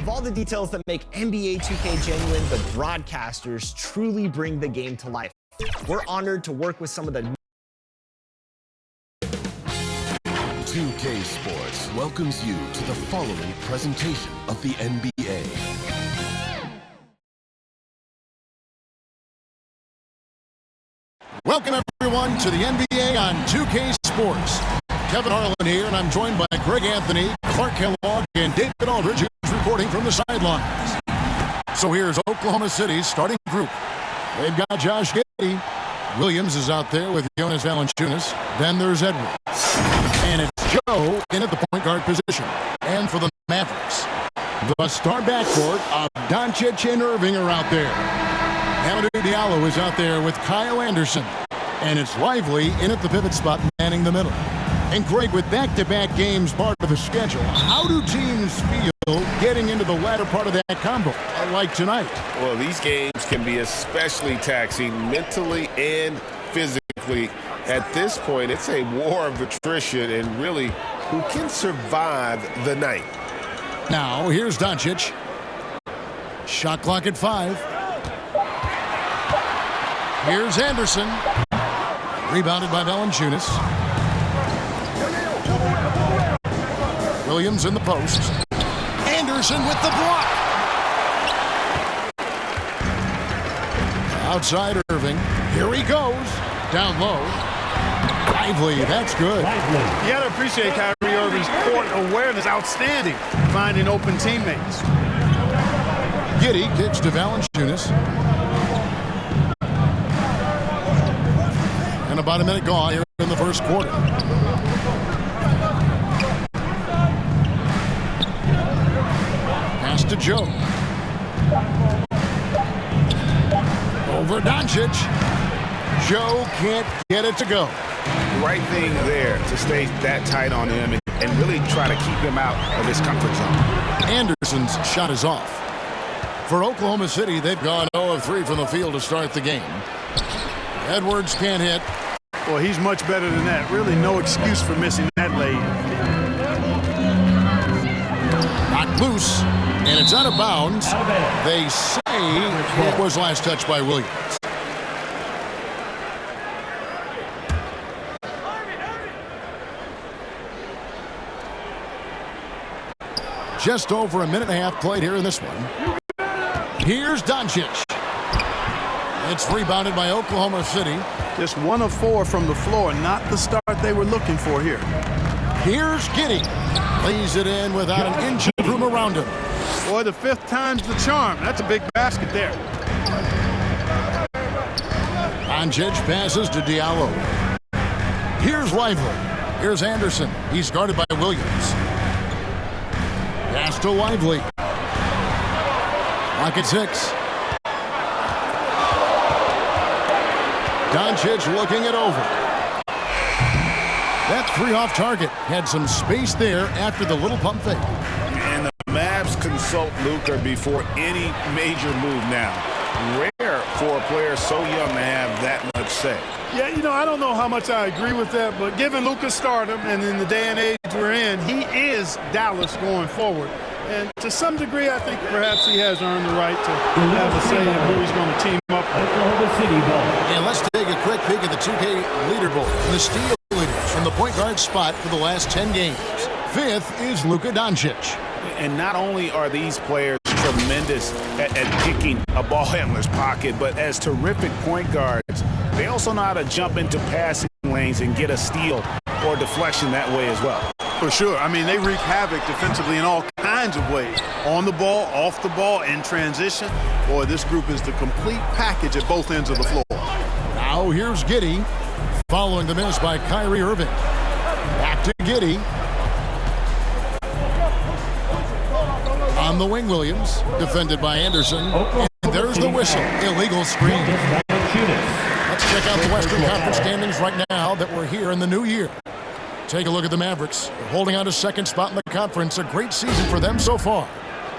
Of all the details that make NBA 2K genuine, the broadcasters truly bring the game to life. We're honored to work with some of the 2K Sports welcomes you to the following presentation of the NBA. Welcome everyone to the NBA on 2K Sports. Kevin Harlan here, and I'm joined by Greg Anthony, Clark Kellogg, and David Aldridge, who's reporting from the sidelines. So here's Oklahoma City's starting group. They've got Josh Giddey. Williams is out there with Jonas Valanciunas. Then there's Edwards. And it's Joe in at the point guard position. And for the Mavericks, the star backcourt of Doncic and Irving are out there. Hamidou Diallo is out there with Kyle Anderson. And it's Lively in at the pivot spot, manning the middle. And Greg, with back-to-back games part of the schedule, how do teams feel getting into the latter part of that combo, like tonight? Well, these games can be especially taxing mentally and physically. At this point, it's a war of attrition, and really, who can survive the night? Now, here's Doncic. Shot clock at 5. Here's Anderson. Rebounded by Valanciunas. Williams in the post. Anderson with the block. Outside Irving. Here he goes. Down low. Lively, that's good. You got to appreciate Kyrie Irving's court awareness. Outstanding. Finding open teammates. Giddey kicks to Valanciunas. And about a minute gone here in the first quarter. Pass to Joe. Over Doncic. Joe can't get it to go. The right thing there to stay that tight on him and really try to keep him out of his comfort zone. Anderson's shot is off. For Oklahoma City, they've gone 0 of 3 from the field to start the game. Edwards can't hit. Well, he's much better than that. Really no excuse for missing that lane. Knocked loose, and it's out of bounds. They say it was last touched by Williams. Just over a minute and a half played here in this one. Here's Doncic. It's rebounded by Oklahoma City. Just 1 of 4 from the floor, not the start they were looking for here. Here's Giddey. Lays it in without an inch of room around him. Boy, the 5th time's the charm. That's a big basket there. Doncic passes to Diallo. Here's Lively. Here's Anderson. He's guarded by Williams. Pass to Lively. Clock at 6. Doncic looking it over. That 3 off target. Had some space there after the little pump fake. And the Mavs consult Luka before any major move now. Rare for a player so young to have that much say. Yeah, you know, I don't know how much I agree with that, but given Luka's stardom and in the day and age we're in, he is Dallas going forward. And to some degree, I think perhaps he has earned the right to have a say in who he's going to team up with. And let's take a quick peek at the 2K leaderboard. The steal leaders from the point guard spot for the last 10 games. 5th is Luka Doncic. And not only are these players tremendous at picking a ball handler's pocket, but as terrific point guards, they also know how to jump into passing lanes and get a steal or deflection that way as well. For sure. I mean, they wreak havoc defensively in all kinds of ways. On the ball, off the ball, in transition. Boy, this group is the complete package at both ends of the floor. Now here's Giddey, following the miss by Kyrie Irving. Back to Giddey. On the wing, Williams, defended by Anderson. And there's the whistle. Illegal screen. Let's check out the Western Conference standings right now that we're here in the new year. Take a look at the Mavericks. They're holding on to 2nd spot in the conference. A great season for them so far.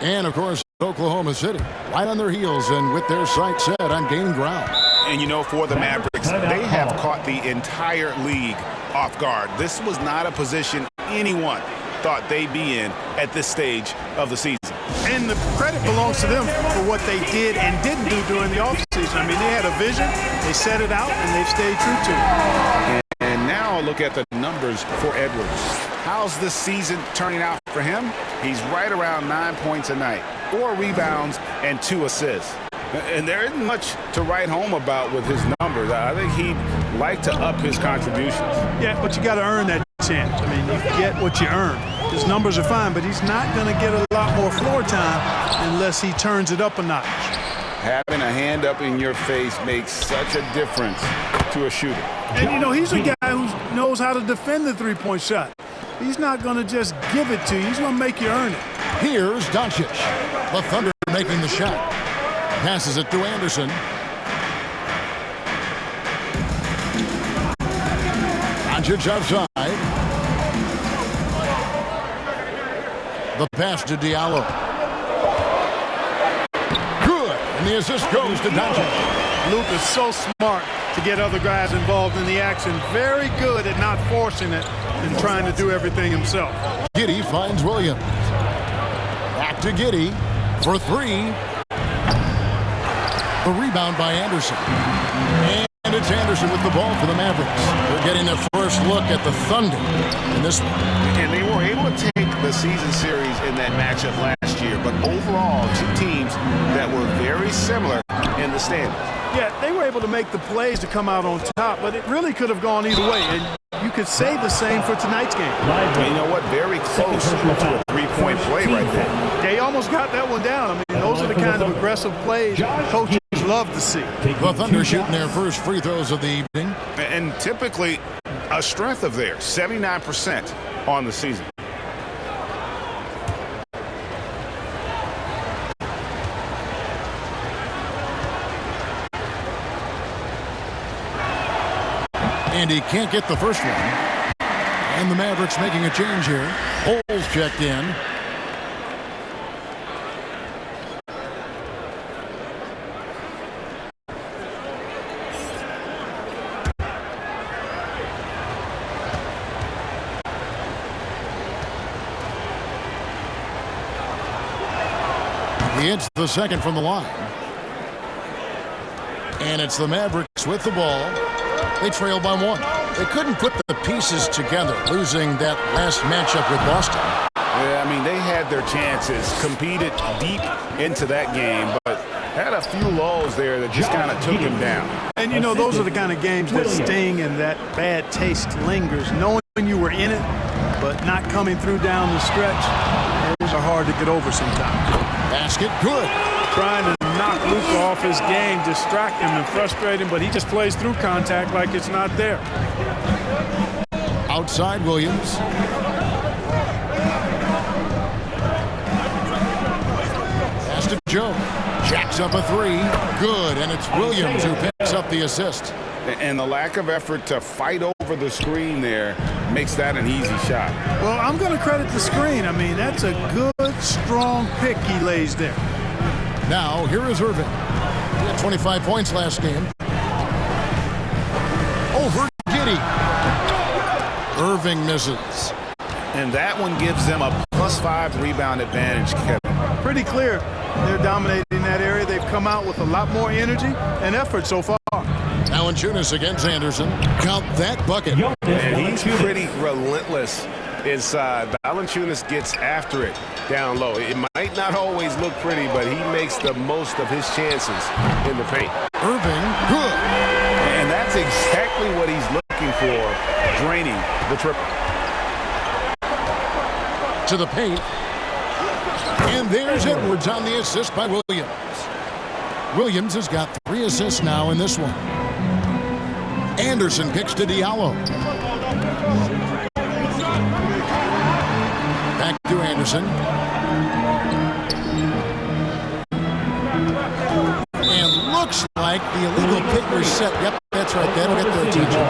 And, of course, Oklahoma City, right on their heels and with their sights set on gaining ground. And, you know, for the Mavericks, they have caught the entire league off guard. This was not a position anyone thought they'd be in at this stage of the season. And the credit belongs to them for what they did and didn't do during the offseason. I mean, they had a vision, they set it out, and they've stayed true to it. And now look at the numbers for Edwards. How's this season turning out for him? He's right around 9 points a night, 4 rebounds, and 2 assists. And there isn't much to write home about with his numbers. I think he'd like to up his contributions. Yeah, but you got to earn that chance. I mean, you get what you earn. His numbers are fine, but he's not going to get a lot more floor time unless he turns it up a notch. Having a hand up in your face makes such a difference to a shooter. And, you know, he's a guy who knows how to defend the three-point shot. He's not going to just give it to you. He's going to make you earn it. Here's Doncic. The Thunder making the shot. Passes it to Anderson. Doncic outside. The pass to Diallo. Good. And the assist goes to Doncic. Luke is so smart to get other guys involved in the action. Very good at not forcing it and trying to do everything himself. Giddey finds Williams. Back to Giddey for 3. The rebound by Anderson. And it's Anderson with the ball for the Mavericks. They're getting their first look at the Thunder in this one. And they were able to take the season series in that matchup last year. But overall, 2 teams that were very similar in the standings. Yeah, they were able to make the plays to come out on top, but it really could have gone either way. And you could say the same for tonight's game. You know what? Very close to a 3-point play right there. They almost got that one down. I mean, those are the kind of aggressive plays coaches love to see. The Thunder shooting their first free throws of the evening. And typically a strength of theirs, 79% on the season. And he can't get the first one. And the Mavericks making a change here. Holes checked in. He hits the second from the line. And it's the Mavericks with the ball. They trail by 1. They couldn't put the pieces together, losing that last matchup with Boston. Yeah, I mean, they had their chances, competed deep into that game, but had a few lulls there that just kind of took them down. And, you know, those are the kind of games that sting and that bad taste lingers. Knowing you were in it, but not coming through down the stretch, those are hard to get over sometimes. Basket good. Trying to knock Luka off his game, distract him and frustrate him, but he just plays through contact like it's not there. Outside Williams. Pass to Joe. Jacks up a 3. Good, and it's Williams who picks up the assist. And the lack of effort to fight over the screen there makes that an easy shot. Well, I'm going to credit the screen. I mean, that's a good, strong pick he lays there. Now, here is Irving. He had 25 points last game. Over Giddey. Irving misses. And that one gives them a +5 rebound advantage, Kevin. Pretty clear. They're dominating that area. They've come out with a lot more energy and effort so far. Valanciunas against Anderson. Count that bucket. And he's pretty relentless inside. Valanciunas gets after it down low. It might not always look pretty, but he makes the most of his chances in the paint. Irving, good. And that's exactly what he's looking for, draining the triple. To the paint. And there's Edwards on the assist by Williams. Williams has got 3 assists now in this one. Anderson kicks to Diallo. Back to Anderson. And looks like the illegal pick was set. Yep, that's right. That'll get their attention.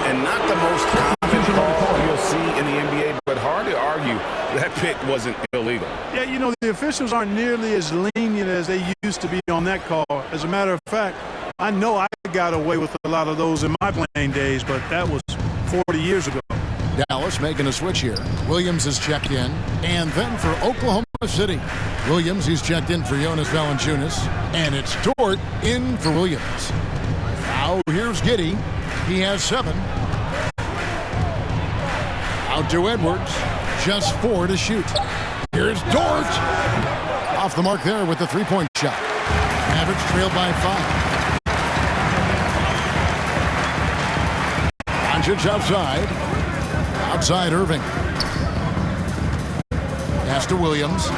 And not the most common call you'll see in the NBA, but hard to argue that pick wasn't illegal. Yeah, you know, the officials aren't nearly as lenient as they used to be on that call. As a matter of fact, I know I got away with a lot of those in my playing days, but that was 40 years ago. Dallas making a switch here. Williams is checked in. And then for Oklahoma City, Williams, he's checked in for Jonas Valanciunas. And it's Dort in for Williams. Now here's Giddey. He has 7. Out to Edwards. Just 4 to shoot. Here's Dort. Off the mark there with the three-point shot. Mavericks trailed by 5. Doncic outside. Outside Irving. Pass to Williams.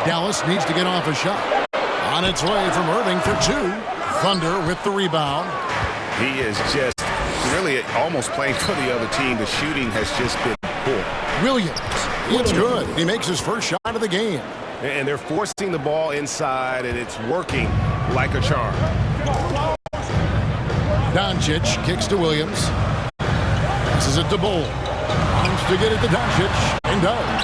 Dallas needs to get off a shot. On its way from Irving for 2. Thunder with the rebound. He is just really almost playing for the other team. The shooting has just been poor. Williams, it's good. He makes his first shot of the game. And they're forcing the ball inside, and it's working like a charm. Doncic kicks to Williams. Passes it to Bull. Wants to get it to Doncic, and does.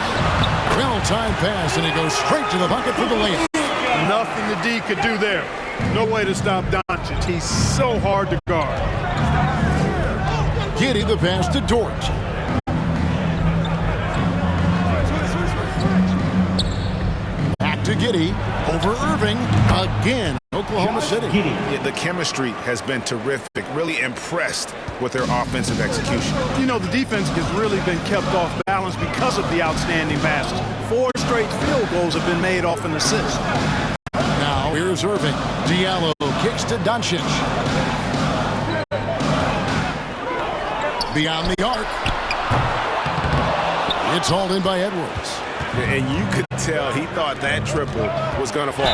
Well-timed pass, and he goes straight to the bucket for the layup. Nothing the D could do there. No way to stop Doncic. He's so hard to guard. Giddey the pass to Dort. Back to Giddey. Over Irving. Again, Oklahoma City. Yeah, the chemistry has been terrific. Really impressed with their offensive execution. You know, the defense has really been kept off balance because of the outstanding passes. 4 straight field goals have been made off an assist. Now here's Irving. Diallo kicks to Doncic. Beyond the arc. It's hauled in by Edwards. And you could tell he thought that triple was going to fall.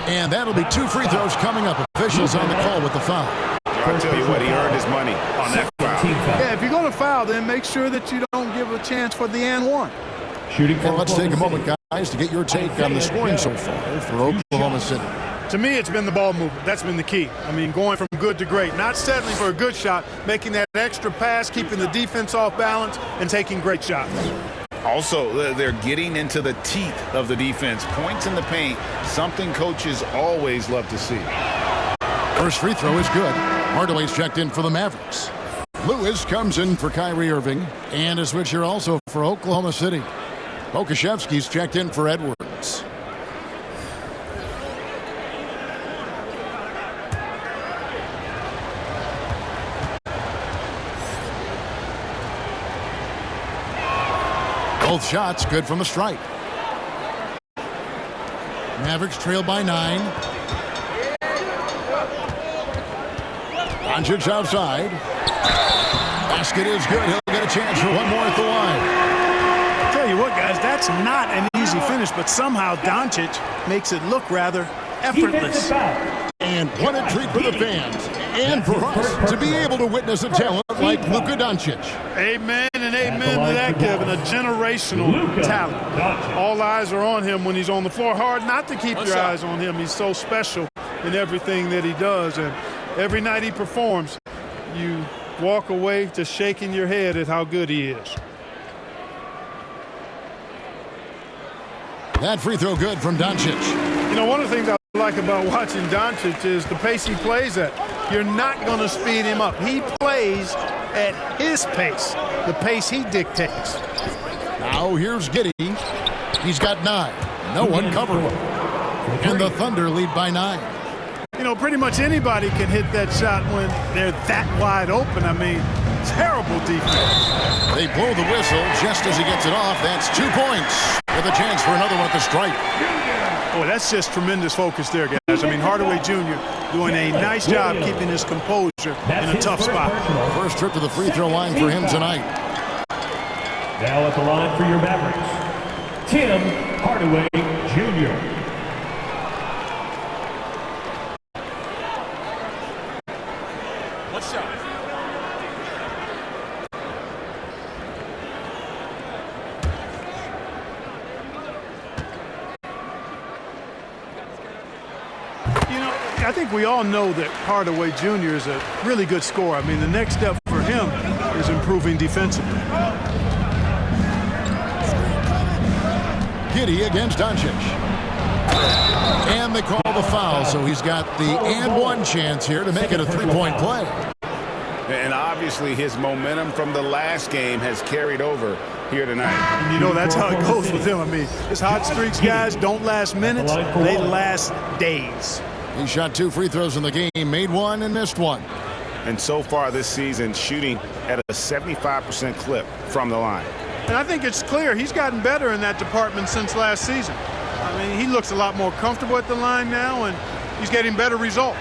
And that'll be 2 free throws coming up. Officials on the call with the foul. I'll tell you what, he earned his money on that foul. Yeah, if you're going to foul, then make sure that you don't give a chance for the and one. And let's take a moment, guys, to get your take on the scoring so far for Oklahoma City. To me, it's been the ball movement. That's been the key. I mean, going from good to great. Not settling for a good shot, making that extra pass, keeping the defense off balance, and taking great shots. Also, they're getting into the teeth of the defense. Points in the paint, something coaches always love to see. First free throw is good. Hardaway's checked in for the Mavericks. Lewis comes in for Kyrie Irving. And a switcher also for Oklahoma City. Pokashevsky's checked in for Edwards. Both shots good from the stripe. Mavericks trail by 9. Doncic outside. Basket is good. He'll get a chance for one more at the line. Tell you what, guys, that's not an easy finish, but somehow Doncic makes it look rather effortless. And what a treat for the fans and for us to be able to witness a talent like Luka Doncic. Amen and amen to that, Kevin. A generational talent. All eyes are on him when he's on the floor. Hard not to keep your eyes on him. He's so special in everything that he does. And every night he performs, you walk away just shaking your head at how good he is. That free throw good from Doncic. You know, one of the things I like about watching Doncic is the pace he plays at. You're not going to speed him up. He plays at his pace, the pace he dictates. Now here's Giddey. He's got 9. No one covering. And the Thunder lead by 9. You know, pretty much anybody can hit that shot when they're that wide open. I mean, terrible defense. They blow the whistle just as he gets it off. That's 2 points with a chance for another one at the stripe. Boy, that's just tremendous focus there, guys. I mean, Hardaway Jr. doing a nice job keeping his composure in a tough spot. First trip to the free throw line for him tonight. Now at the line for your Mavericks, Tim Hardaway Jr. What's up? You know, I think we all know that Hardaway Jr. is a really good scorer. I mean, the next step for him is improving defensively. Giddey against Doncic. And they call the foul, so he's got the and one chance here to make it a 3-point play. And obviously his momentum from the last game has carried over here tonight. And you know that's how it goes with him. I mean, his hot streaks, guys, don't last minutes. They last days. He shot 2 free throws in the game, made 1 and missed 1. And so far this season, shooting at a 75% clip from the line. And I think it's clear he's gotten better in that department since last season. I mean, he looks a lot more comfortable at the line now, and he's getting better results.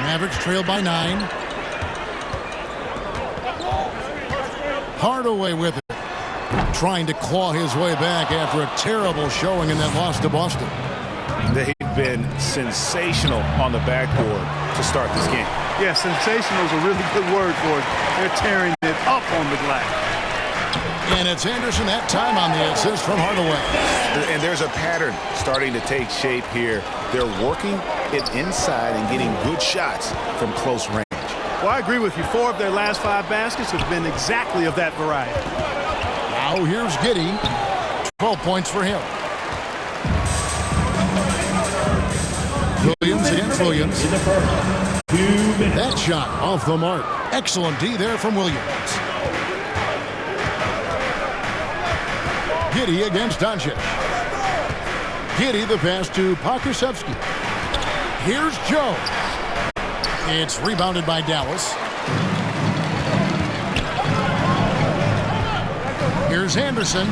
Mavericks trail by 9. Hardaway with it. Trying to claw his way back after a terrible showing in that loss to Boston. They've been sensational on the backboard to start this game. Yeah, sensational is a really good word for it. They're tearing it up on the glass. And it's Anderson that time on the assist from Hardaway. And there's a pattern starting to take shape here. They're working it inside and getting good shots from close range. Well, I agree with you. 4 of their last 5 baskets have been exactly of that variety. Now here's Giddey. 12 points for him. Williams against Williams. That shot off the mark. Excellent D there from Williams. Giddey against Doncic. Giddey the pass to Pokusevski. Here's Joe. It's rebounded by Dallas. Here's Anderson.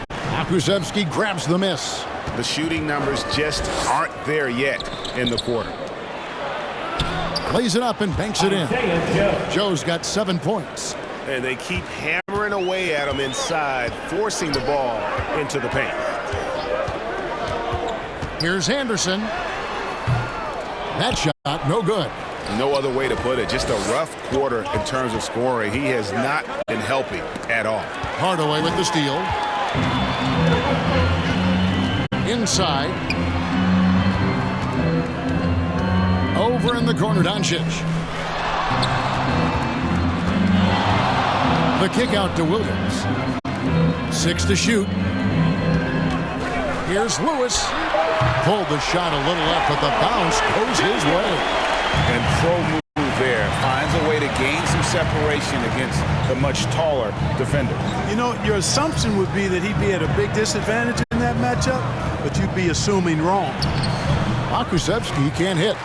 Pokusevski grabs the miss. The shooting numbers just aren't there yet in the quarter. Plays it up and banks it in. Joe's got 7 points. And they keep hammering away at him inside, forcing the ball into the paint. Here's Anderson. That shot, no good. No other way to put it. Just a rough quarter in terms of scoring. He has not been helping at all. Hardaway with the steal. Inside. Over in the corner, Doncic. The kick out to Williams. 6 to shoot. Here's Lewis. Pulled the shot a little up, but the bounce goes his way. And pro move there. Finds a way to gain some separation against the much taller defender. You know, your assumption would be that he'd be at a big disadvantage in that matchup, but you'd be assuming wrong. Pokusevski can't hit.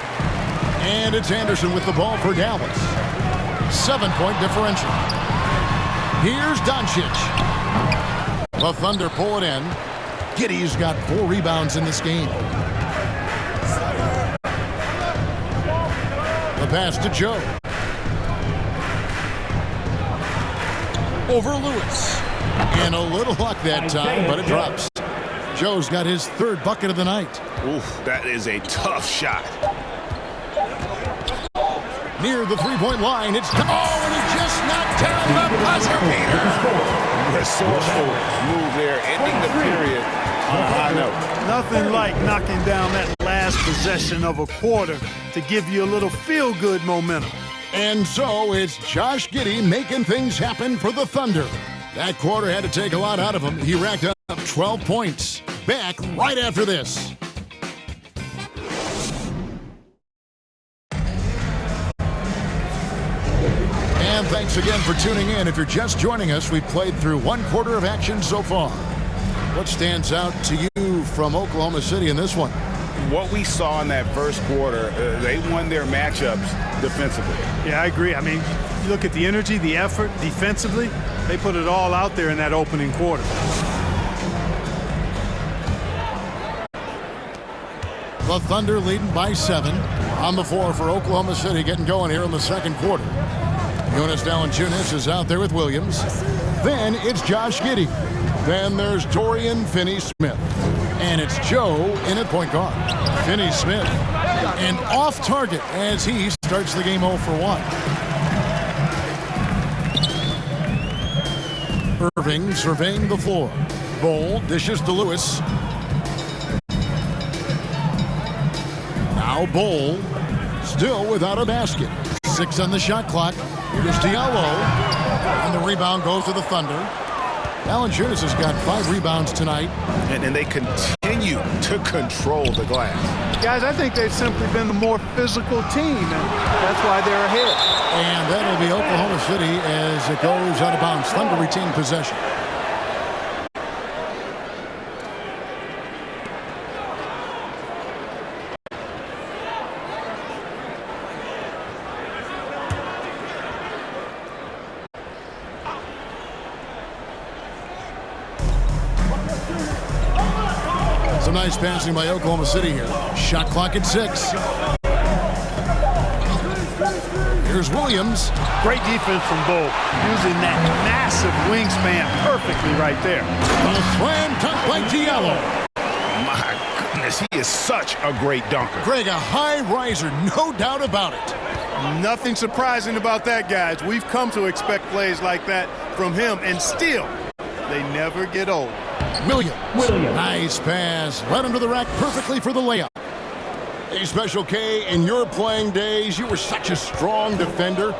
And it's Anderson with the ball for Dallas. 7-point differential. Here's Doncic. The Thunder pull it in. Giddey's got 4 rebounds in this game. The pass to Joe. Over Lewis. And a little luck that time, but it drops. Joe's got his 3rd bucket of the night. Oof, that is a tough shot. Near the 3-point line, it's... Oh, and he just knocked down the buzzer beater. Resourceful move there, ending the period on a high note. Nothing like knocking down that last possession of a quarter to give you a little feel-good momentum. And so it's Josh Giddey making things happen for the Thunder. That quarter had to take a lot out of him. He racked up 12 points. Back right after this. And thanks again for tuning in. If you're just joining us, we've played through 1 quarter of action so far. What stands out to you from Oklahoma City in this one? What we saw in that first quarter, they won their matchups defensively. Yeah, I agree. I mean, you look at the energy, the effort defensively, they put it all out there in that opening quarter. The Thunder leading by 7 on the floor for Oklahoma City, getting going here in the second quarter. Jonas Valanciunas is out there with Williams. Then it's Josh Giddey. Then there's Dorian Finney-Smith. And it's Joe in at point guard. Finney-Smith. And off target as he starts the game 0 for 1. Irving surveying the floor. Bol dishes to Lewis. Now Bol still without a basket. 6 on the shot clock. Here's Diallo. And the rebound goes to the Thunder. Valanciunas has got 5 rebounds tonight. And they continue continue to control the glass. Guys, I think they've simply been the more physical team, and that's why they're ahead. And that'll be Oklahoma City as it goes out of bounds. Thunder retain possession. Some nice passing by Oklahoma City here. Shot clock at 6. Here's Williams. Great defense from Bull, using that massive wingspan perfectly right there. A slam dunk by Diallo. My goodness, he is such a great dunker. Greg, a high riser, no doubt about it. Nothing surprising about that, guys. We've come to expect plays like that from him, and still, they never get old. Williams. Nice pass. Right under the rack perfectly for the layup. Hey, Special K, in your playing days, you were such a strong defender.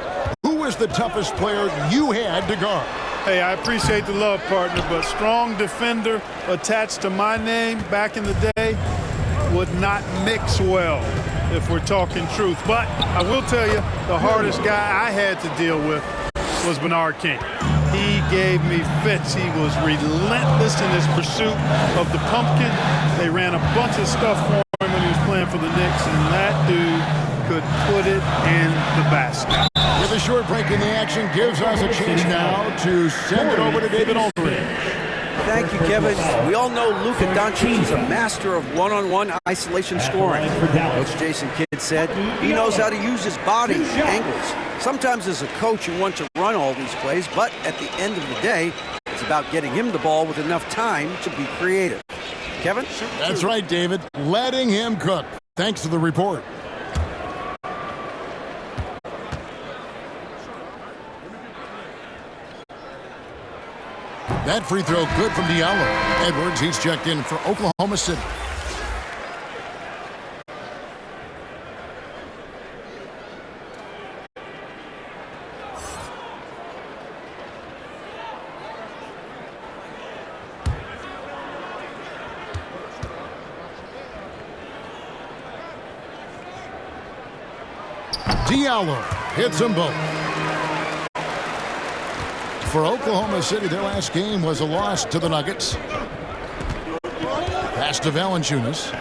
Who was the toughest player you had to guard? Hey, I appreciate the love, partner, but strong defender attached to my name back in the day would not mix well, if we're talking truth. But I will tell you, the hardest guy I had to deal with was Bernard King. He gave me fits. He was relentless in his pursuit of the pumpkin. They ran a bunch of stuff for him when he was playing for the Knicks, and that dude could put it in the basket. With a short break in the action, gives us a chance now to send it over to David Aldridge. Thank you, Kevin. We all know Luka Doncic is a master of one-on-one isolation scoring. Coach Jason Kidd said he knows how to use his body, angles. Sometimes as a coach you want to run all these plays, but at the end of the day, it's about getting him the ball with enough time to be creative. Kevin? That's right, David. Letting him cook. Thanks for the report. That free throw good from Diallo. Edwards, he's checked in for Oklahoma City. Diallo hits them both. For Oklahoma City, their last game was a loss to the Nuggets. Pass to Valanciunas.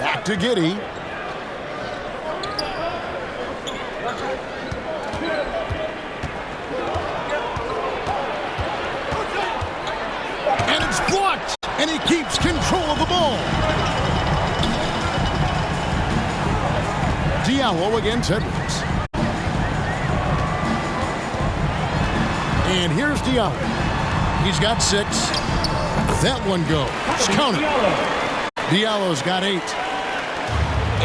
Back to Giddey. And it's blocked, and he keeps control of the ball. Diallo against Edwards. And here's Diallo. He's got 6. That one goes. Counter. Diallo's got 8.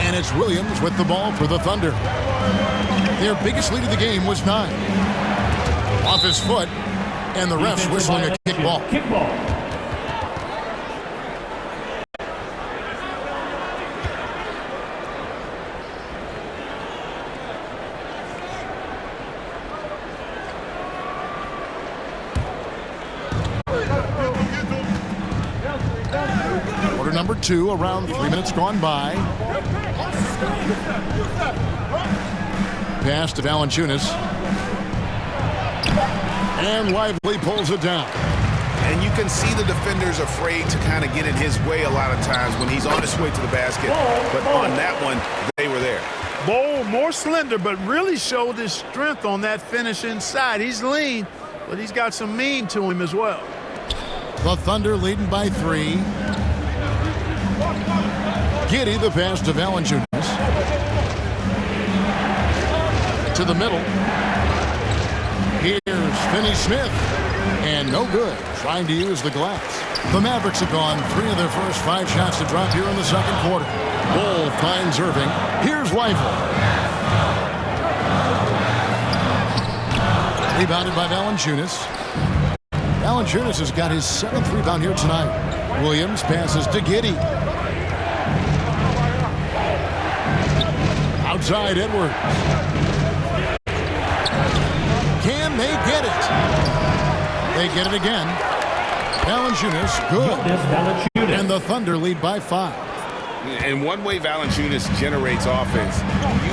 And it's Williams with the ball for the Thunder. Their biggest lead of the game was 9. Off his foot, and the ref's whistling a kickball. Number 2, around 3 minutes gone by. Pass to Valanciunas. And Lively pulls it down. And you can see the defenders afraid to kind of get in his way a lot of times when he's on his way to the basket. But on that one, they were there. Bol, more slender, but really showed his strength on that finish inside. He's lean, but he's got some mean to him as well. The Thunder leading by 3. Giddey, the pass to Valanciunas. To the middle. Here's Finney-Smith. And no good. Trying to use the glass. The Mavericks have gone 3 of their first 5 shots to drop here in the second quarter. Bull finds Irving. Here's Lively. Rebounded by Valanciunas. Valanciunas has got his 7th rebound here tonight. Williams passes to Giddey. Outside Edwards. Can they get it? They get it again. Valanciunas, good. And the Thunder lead by 5. And one way Valanciunas generates offense,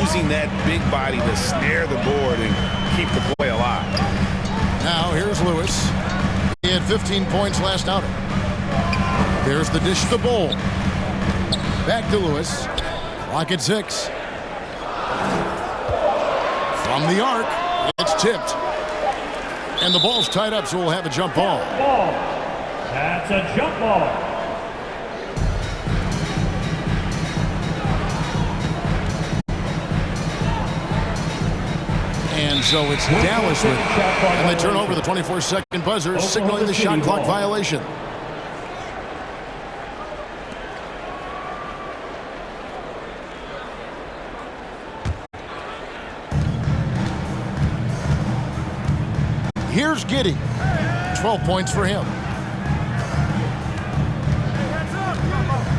using that big body to snare the board and keep the play alive. Now here's Lewis. He had 15 points last outing. There's the dish to Bowl. Back to Lewis. Clock at 6. From the arc, it's tipped. And the ball's tied up, so we'll have a jump ball. That's a jump ball. And so it's Dallas with it. And they turn over the 24-second buzzer, signaling the shot clock violation. Here's Giddey. 12 points for him.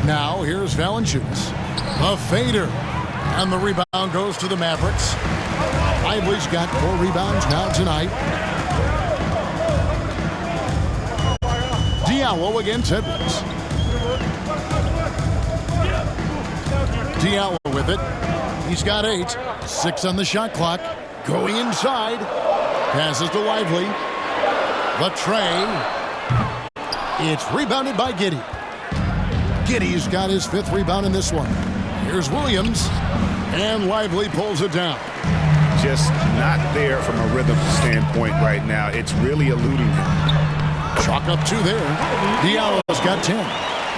Now here's Valanciunas. A fader. And the rebound goes to the Mavericks. Lively's got 4 rebounds now tonight. Diallo against Edwards. Diallo with it. He's got 8. 6 on the shot clock. Going inside. Passes to Lively. The tray. It's rebounded by Giddey. Giddey's got his 5th rebound in this one. Here's Williams. And Lively pulls it down. Just not there from a rhythm standpoint right now. It's really eluding him. Chalk up 2 there. Diallo's got 10.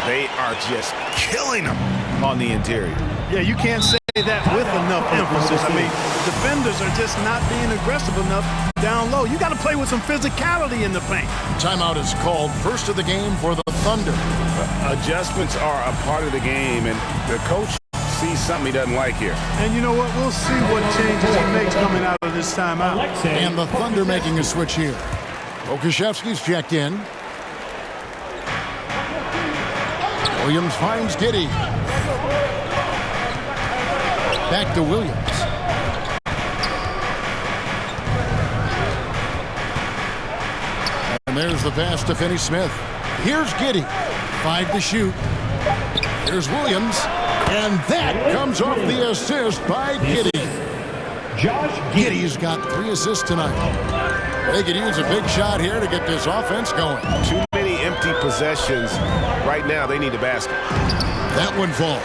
They are just killing him on the interior. Yeah, you can't say that with enough emphasis. I mean, defenders are just not being aggressive enough down low. You got to play with some physicality in the paint. Timeout is called, first of the game for the Thunder. Adjustments are a part of the game, and the coach sees something he doesn't like here. And you know what? We'll see what changes he makes coming out of this timeout. And the Thunder making a switch here. Okashevsky's checked in. Williams finds Giddey. Back to Williams. And there's the pass to Finney Smith. Here's Giddey. 5 to shoot. Here's Williams. And that comes off the assist by Giddey. Giddey's got 3 assists tonight. They could use a big shot here to get this offense going. Too many empty possessions. Right now, they need a basket. That one falls.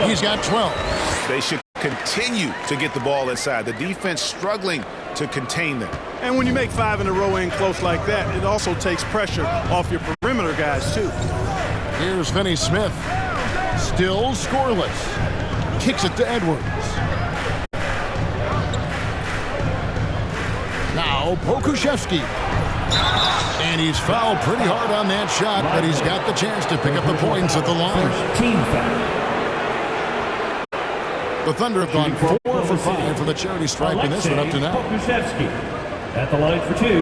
He's got 12. They should continue to get the ball inside. The defense struggling to contain them. And when you make 5 in a row in close like that, it also takes pressure off your perimeter guys, too. Here's Finney Smith. Still scoreless. Kicks it to Edwards. Now Pokusevski. And he's fouled pretty hard on that shot, but he's got the chance to pick up the points at the line. The Thunder have gone 4 for 5 from the charity stripe in this one up to now. Pokusevski at the line for 2.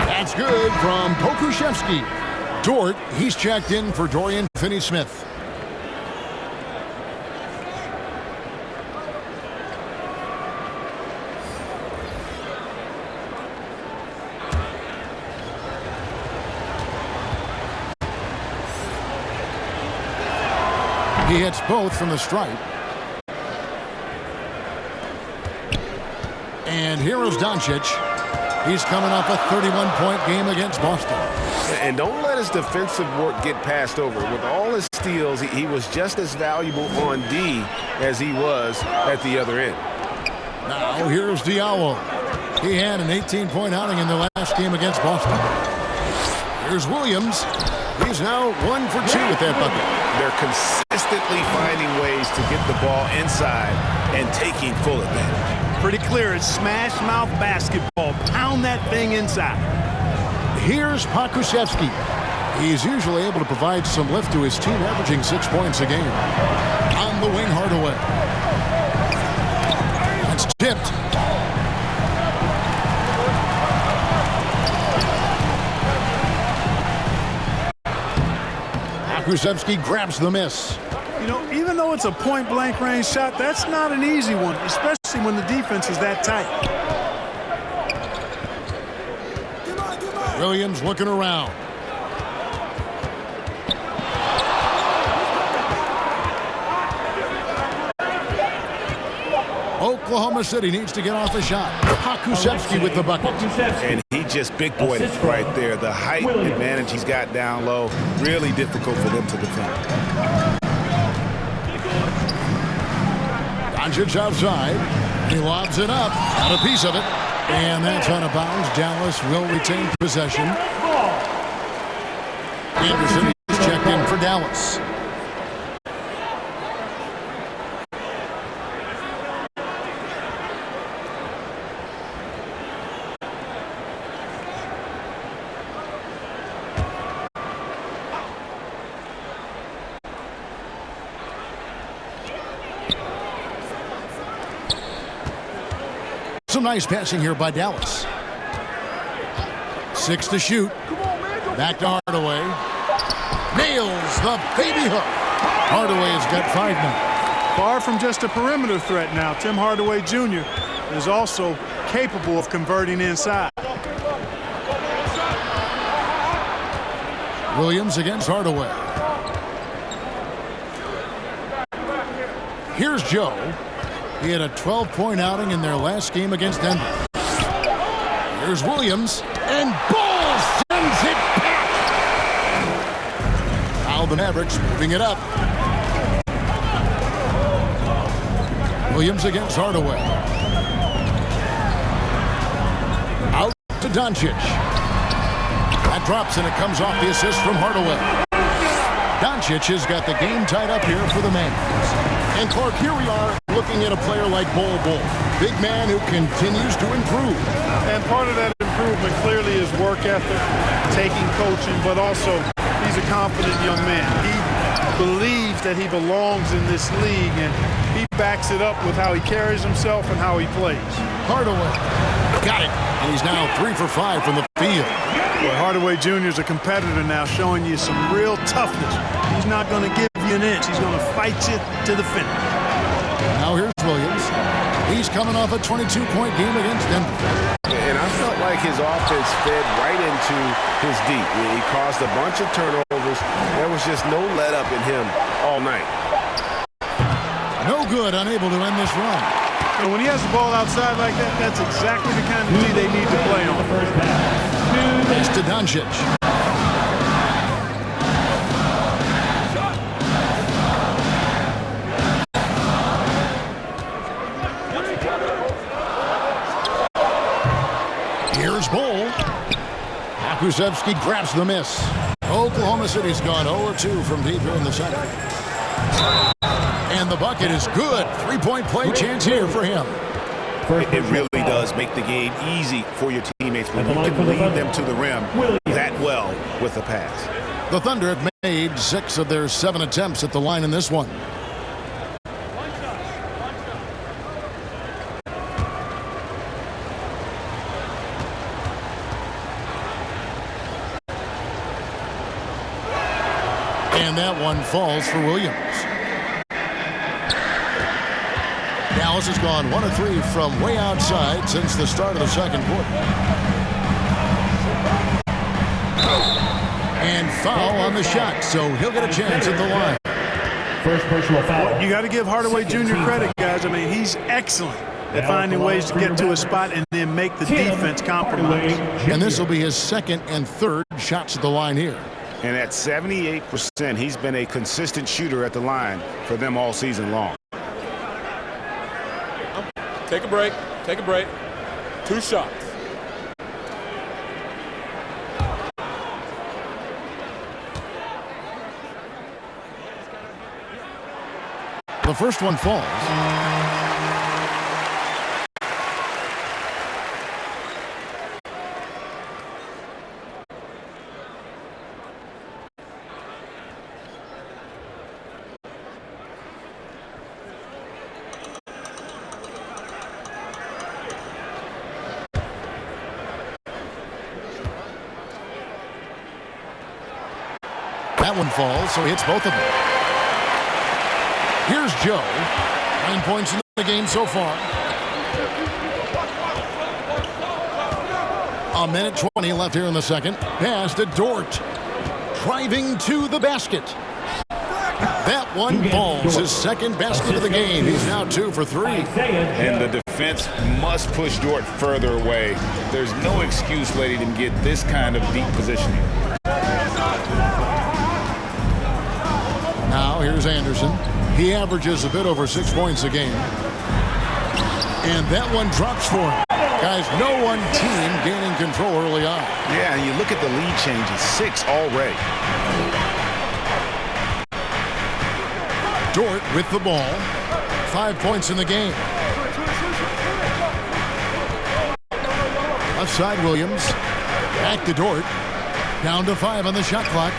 That's good from Pokusevski. Dort, he's checked in for Dorian Finney-Smith. He hits both from the stripe. And here is Doncic. He's coming off a 31-point game against Boston. And don't let his defensive work get passed over. With all his steals, he was just as valuable on D as he was at the other end. Now here's Diallo. He had an 18-point outing in the last game against Boston. Here's Williams. He's now 1 for 2 with that bucket. They're consistently finding ways to get the ball inside and taking full advantage. Pretty clear. It's smash mouth basketball. Pound that thing inside. Here's Pokusevski. He's usually able to provide some lift to his team, averaging 6 points a game. On the wing, Hardaway. That's tipped. Pokusevski grabs the miss. You know, even though it's a point-blank range shot, that's not an easy one, especially when the defense is that tight. Williams looking around. Oklahoma City needs to get off a shot. Pokusevski with the bucket. And he just big boyed it right there. The height advantage he's got down low, really difficult for them to defend. Doncic outside. He lobs it up. Got a piece of it. And that's out of bounds. Dallas will retain possession. Anderson is checked in for Dallas. Some nice passing here by Dallas. 6 to shoot. Back to Hardaway. Nails the baby hook. Hardaway has got 5 now. Far from just a perimeter threat now, Tim Hardaway Jr. is also capable of converting inside. Williams against Hardaway. Here's Joe. He had a 12-point outing in their last game against Denver. Here's Williams, and Ball sends it back. Now the Mavericks moving it up. Williams against Hardaway. Out to Doncic. That drops, and it comes off the assist from Hardaway. Doncic has got the game tied up here for the Mavericks. And Clark, here we are looking at a player like Bol Bol. Big man who continues to improve. And part of that improvement clearly is work ethic, taking coaching, but also he's a confident young man. He believes that he belongs in this league, and he backs it up with how he carries himself and how he plays. Hardaway got it, and he's now 3 for 5 from the field. Well, Hardaway Jr. is a competitor now, showing you some real toughness. He's not going to give you an inch. He's going to fight you to the finish. Now here's Williams. He's coming off a 22-point game against Denver. And I felt like his offense fed right into his deep. He caused a bunch of turnovers. There was just no let-up in him all night. No good, unable to end this run. And when he has the ball outside like that, that's exactly the kind of D they need to play on. It's to Doncic. Here's Bol. Pokusevski grabs the miss. Oklahoma City's gone 0-2 from deep here in the second. And the bucket is good. 3-point play chance here for him. It really does make the game easy for your teammates when you can lead them to the rim that well with a pass. The Thunder have made 6 of their 7 attempts at the line in this one. And that one falls for Williams. Dallas has gone 1 of 3 from way outside since the start of the second quarter. And foul on the shot, so he'll get a chance at the line. First personal foul. Well, you got to give Hardaway Jr. credit, guys. I mean, he's excellent at finding ways to get to a spot and then make the defense compromise. And this will be his 2nd and 3rd shots at the line here. And at 78%, he's been a consistent shooter at the line for them all season long. Take a break. Take a break. 2 shots. The first one falls. That one falls, so he hits both of them. Here's Joe. 9 points in the game so far. A minute 20 left here in the second. Pass to Dort. Driving to the basket. That one falls. His second basket of the game. He's now 2 for 3. And the defense must push Dort further away. There's no excuse letting him get this kind of deep positioning. Now here's Anderson. He averages a bit over 6 points a game. And that one drops for him. Guys, no one team gaining control early on. Yeah, and you look at the lead changes. 6 already. Dort with the ball. 5 points in the game. Left side, Williams. Back to Dort. Down to 5 on the shot clock.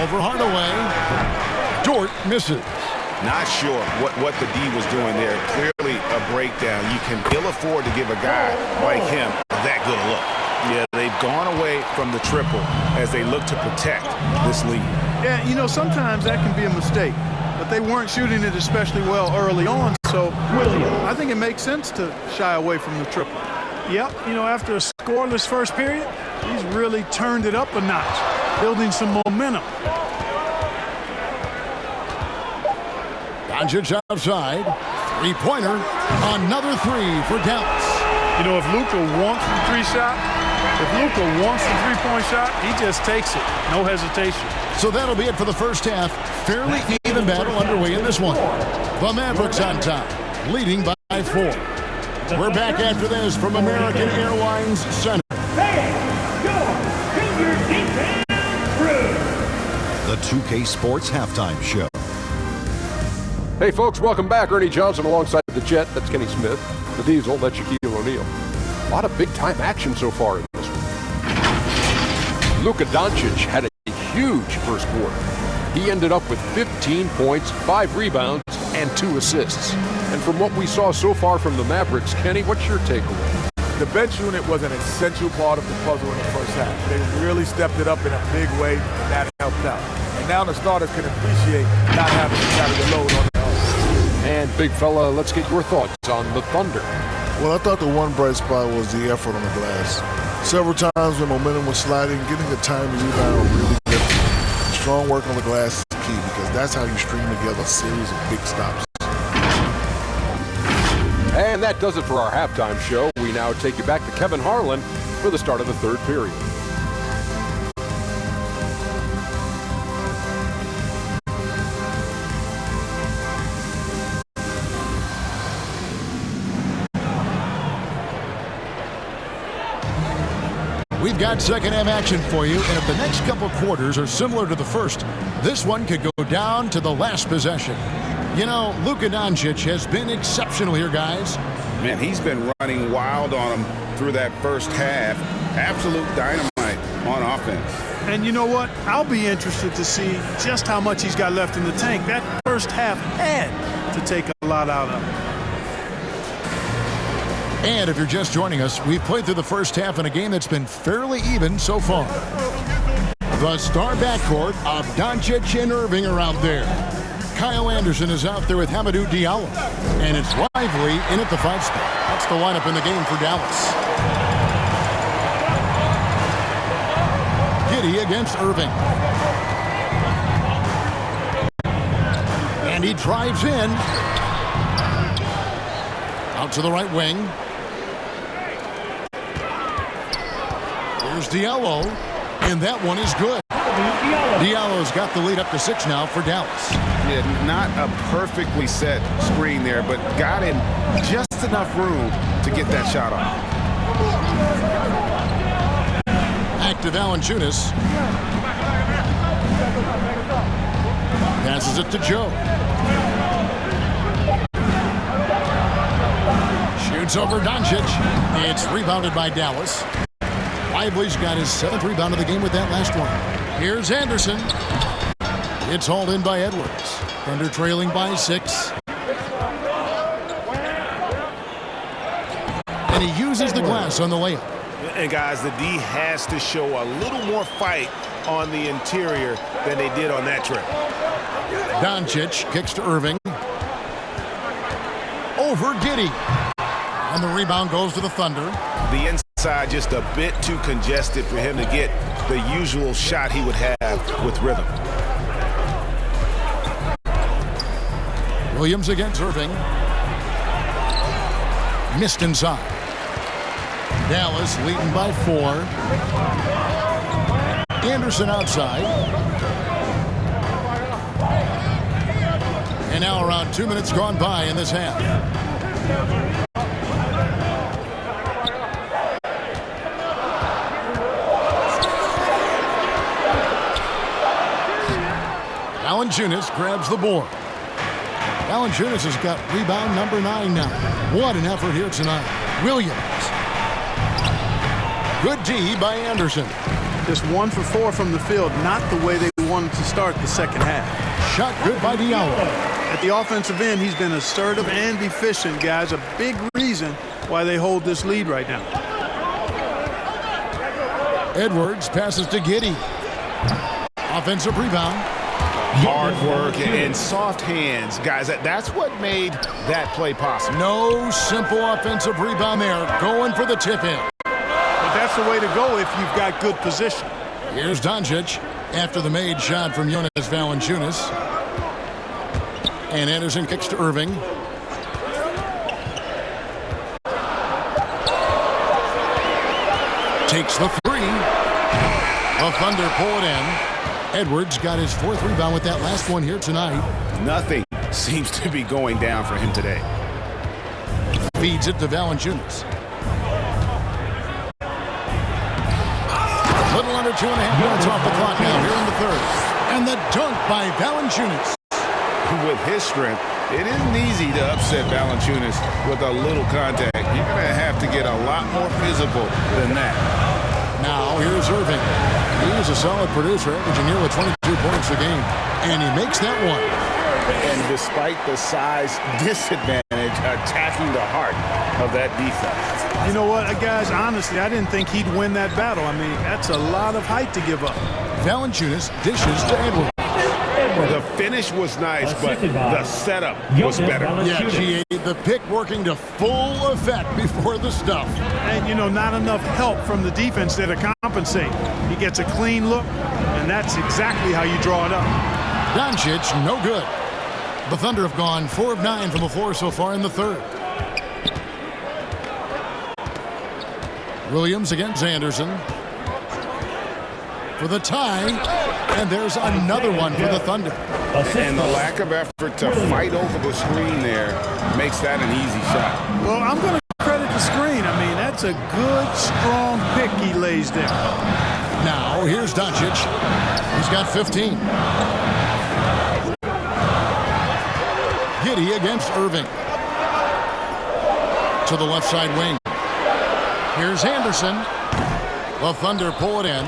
Over Hardaway. Dort misses. Not sure what the D was doing there. Clearly a breakdown. You can ill afford to give a guy like him that good a look. Yeah, they've gone away from the triple as they look to protect this lead. Yeah, you know, sometimes that can be a mistake, but they weren't shooting it especially well early on, so I think it makes sense to shy away from the triple. Yep, you know, after a scoreless first period, he's really turned it up a notch, building some momentum. Doncic outside. Three-pointer. Another 3 for Dallas. You know, if Luka wants the three-point shot, he just takes it. No hesitation. So that'll be it for the first half. Fairly even battle underway in this one. The Mavericks on top, leading by 4. We're back after this from American Airlines Center. The 2K Sports Halftime Show. Hey folks, welcome back. Ernie Johnson alongside the Jet, that's Kenny Smith. The Diesel, that's Shaquille O'Neal. A lot of big-time action so far in this one. Luka Doncic had a huge first quarter. He ended up with 15 points, 5 rebounds, and 2 assists. And from what we saw so far from the Mavericks, Kenny, what's your takeaway? The bench unit was an essential part of the puzzle in the first half. They really stepped it up in a big way, and that helped out. And now the starters can appreciate not having to carry the load on their own. And big fella, let's get your thoughts on the Thunder. Well, I thought the one bright spot was the effort on the glass. Several times when momentum was sliding, getting the time to rebound really difficult. Strong work on the glass is key because that's how you string together a series of big stops. And that does it for our halftime show. We now take you back to Kevin Harlan for the start of the third period. We've got second half action for you, and if the next couple quarters are similar to the first, this one could go down to the last possession. You know, Luka Doncic has been exceptional here, guys. Man, he's been running wild on him through that first half. Absolute dynamite on offense. And you know what? I'll be interested to see just how much he's got left in the tank. That first half had to take a lot out of him. And if you're just joining us, we've played through the first half in a game that's been fairly even so far. The star backcourt of Doncic and Irving are out there. Kyle Anderson is out there with Hamidou Diallo. And it's Lively in at the 5 spot. That's the lineup in the game for Dallas. Giddey against Irving. And he drives in. Out to the right wing. Here's Diallo, and that one is good. Diallo's got the lead up to 6 now for Dallas. Yeah, not a perfectly set screen there, but got in just enough room to get that shot off. Active Valanciunas. Passes it to Joe. Shoots over Doncic. It's rebounded by Dallas. Lively's got his 7th rebound of the game with that last one. Here's Anderson. It's hauled in by Edwards. Thunder trailing by 6. And he uses the glass on the layup. And guys, the D has to show a little more fight on the interior than they did on that trip. Doncic kicks to Irving. Over Giddey. And the rebound goes to the Thunder. The inside just a bit too congested for him to get the usual shot he would have with rhythm. Williams against Irving. Missed inside. Dallas leading by 4. Anderson outside. And now around 2 minutes gone by in this half. Valanciunas grabs the board. Valanciunas has got rebound number 9 now. What an effort here tonight. Williams. Good D by Anderson. Just 1 for 4 from the field, not the way they wanted to start the second half. Shot good by Diallo. At the offensive end, he's been assertive and efficient, guys. A big reason why they hold this lead right now. Edwards passes to Giddey. Offensive rebound. Hard work and soft hands. Guys, that's what made that play possible. No simple offensive rebound there. Going for the tip-in. But that's the way to go if you've got good position. Here's Doncic after the made shot from Jonas Valanciunas. And Anderson kicks to Irving. Takes the 3. The Thunder pull it in. Edwards got his 4th rebound with that last one here tonight. Nothing seems to be going down for him today. Feeds it to Valanciunas. Little under 2.5 minutes off the clock now here in the third. And the dunk by Valanciunas. With his strength, it isn't easy to upset Valanciunas with a little contact. You're going to have to get a lot more physical than that. Now here's Irving. He's a solid producer, averaging nearly 22 points a game. And he makes that one. And despite the size disadvantage, attacking the heart of that defense. You know what, guys, honestly, I didn't think he'd win that battle. I mean, that's a lot of height to give up. Valanciunas dishes to Edwards. The finish was nice, but the setup was better. Yeah, GA, the pick working to full effect before the stuff. And, you know, not enough help from the defense there to compensate. He gets a clean look, and that's exactly how you draw it up. Doncic, no good. The Thunder have gone 4 of 9 from the floor so far in the third. Williams against Anderson. For the tie, and there's another one for the Thunder. And the lack of effort to fight over the screen there makes that an easy shot. Well, I'm going to credit the screen. I mean, that's a good, strong pick he lays there. Now, here's Doncic. He's got 15. Giddey against Irving. To the left side wing. Here's Anderson. The Thunder pull it in.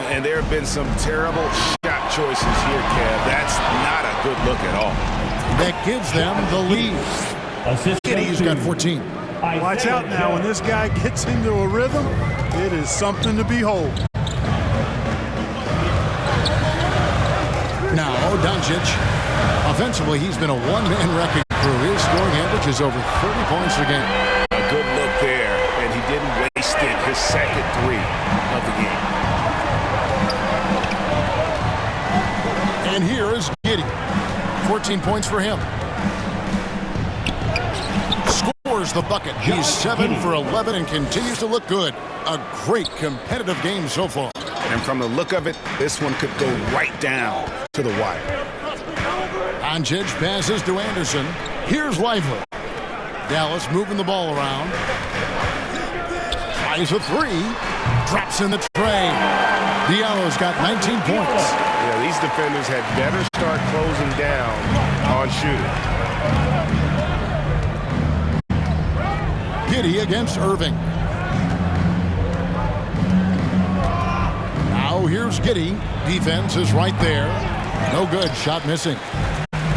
And there have been some terrible shot choices here, Kev. That's not a good look at all. That gives them the lead. Giddey's got 14. Watch out now. When this guy gets into a rhythm, it is something to behold. Now, Doncic. Offensively, he's been a one-man wrecking crew. His scoring average is over 30 points a game. A good look there, and he didn't waste it. His second 3 of the game. And here is Giddey. 14 points for him. Scores the bucket. He's 7 for 11 and continues to look good. A great competitive game so far. And from the look of it, this one could go right down to the wire. Doncic passes to Anderson. Here's Lively. Dallas moving the ball around. Tries a 3. Drops in the tray. Diallo's got 19 points. Yeah, these defenders had better start closing down on shooting. Giddey against Irving. Now here's Giddey. Defense is right there. No good. Shot missing.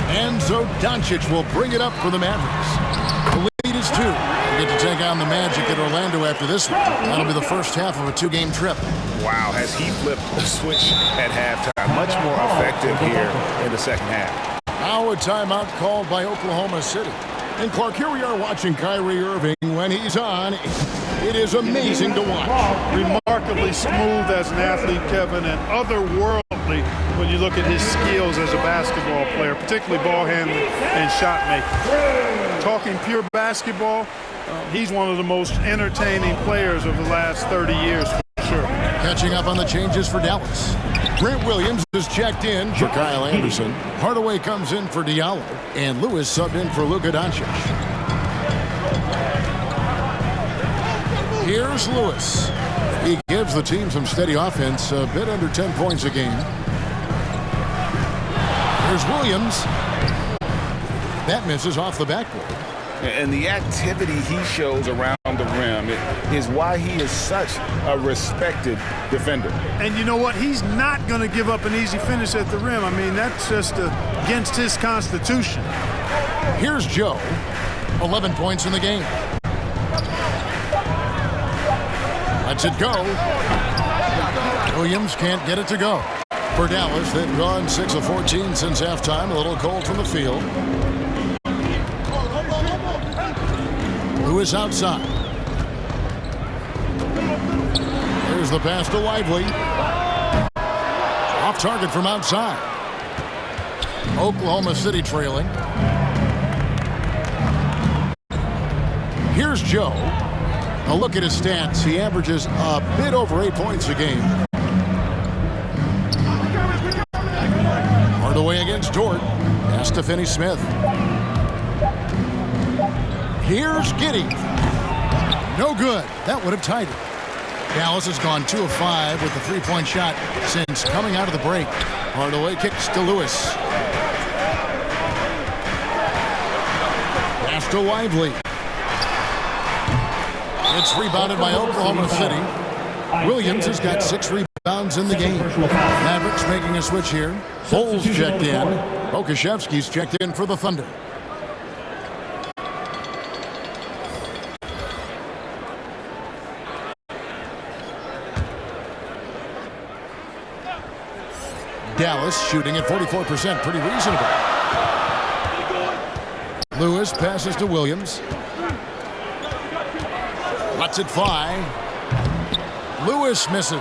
And so Doncic will bring it up for the Mavericks. The lead is 2. They get to take on the Magic at Orlando after this one. That'll be the first half of a 2-game trip. Wow, has he flipped the switch at halftime? Much more effective here in the second half. Now a timeout called by Oklahoma City. And Clark, here we are watching Kyrie Irving when he's on. It is amazing to watch. Remarkably smooth as an athlete, Kevin, and otherworldly when you look at his skills as a basketball player, particularly ball handling and shot making. Talking pure basketball, he's one of the most entertaining players of the last 30 years for sure. Catching up on the changes for Dallas. Grant Williams is checked in for Kyle Anderson. Hardaway comes in for Diallo. And Lewis subbed in for Luka Doncic. Here's Lewis. He gives the team some steady offense, a bit under 10 points a game. Here's Williams. That misses off the backboard. And the activity he shows around the rim is why he is such a respected defender. And you know what? He's not going to give up an easy finish at the rim. I mean, that's just against his constitution. Here's Joe. 11 points in the game. Lets it go. Williams can't get it to go. For Dallas, they've gone 6 of 14 since halftime. A little cold from the field. Lewis outside. There's the pass to Lively. Off target from outside. Oklahoma City trailing. Here's Joe. A look at his stats. He averages a bit over 8 points a game. Hardaway against Dort. Pass to Finney-Smith. Here's Giddey. No good. That would have tied it. Dallas has gone 2 of 5 with the 3-point shot since coming out of the break. Hardaway kicks to Lewis. Pass to Lively. It's rebounded by Oklahoma City. Williams has got 6 rebounds in the game. Mavericks making a switch here. Bulls checked in. Okashevsky's checked in for the Thunder. Dallas shooting at 44%, pretty reasonable. Lewis passes to Williams. Lets it fly. Lewis misses.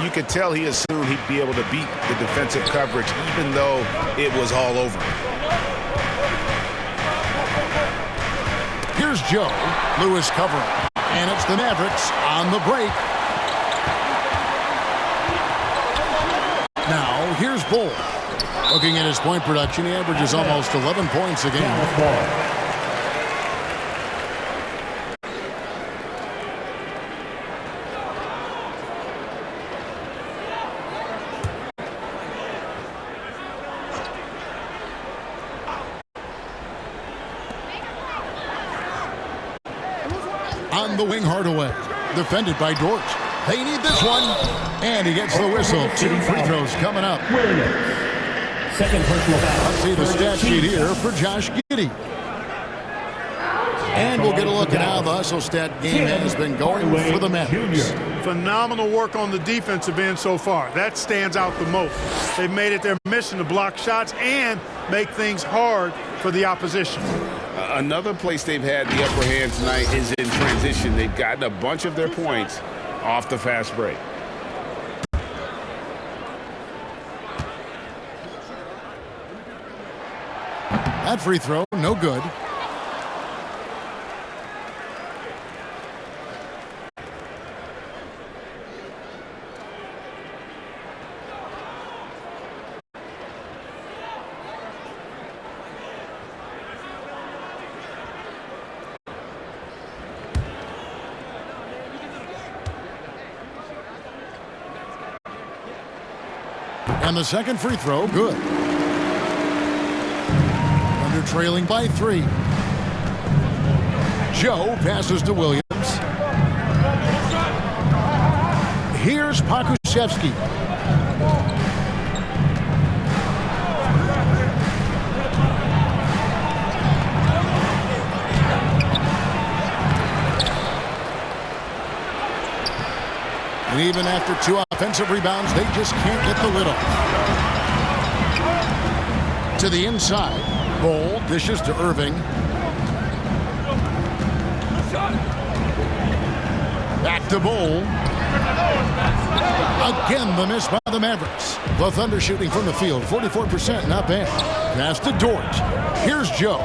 You could tell he assumed he'd be able to beat the defensive coverage even though it was all over. Here's Joe. Lewis covering. And it's the Mavericks on the break. Now, here's Bull. Looking at his point production, he averages almost 11 points a game. On the wing, Hardaway. Defended by Dort. They need this one. And he gets the whistle. 2 free throws coming up. Second personal foul. Let's see the stat sheet here for Josh Giddey. And we'll get a look at how the hustle stat game has been going for the Mavericks. Phenomenal work on the defensive end so far. That stands out the most. They've made it their mission to block shots and make things hard for the opposition. Another place they've had the upper hand tonight is in transition. They've gotten a bunch of their points off the fast break. That free throw, no good. And the second free throw, good. Under trailing by 3. Joe passes to Williams. Here's Pokusevski. And even after 2 offensive rebounds, they just can't get the lid off. To the inside. Bowl dishes to Irving. Back to Bowl. Again, the miss by the Mavericks. The Thunder shooting from the field, 44%, not bad. Pass to Dort. Here's Joe.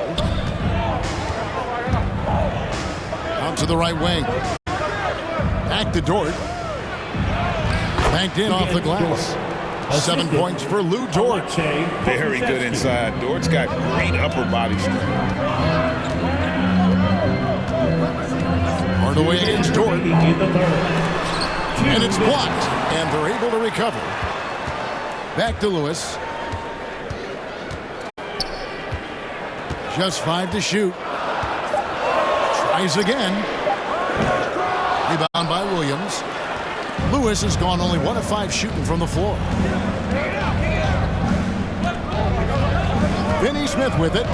Out to the right wing. Back to Dort. Banked in off the glass. 7 points for Lou Dort. Very good inside. Dort's got great upper body strength. Hardaway against Dort. And it's blocked. And they're able to recover. Back to Lewis. Just 5 to shoot. Tries again. Rebound by Williams. Lewis has gone only 1 of 5 shooting from the floor. Finney Smith with it.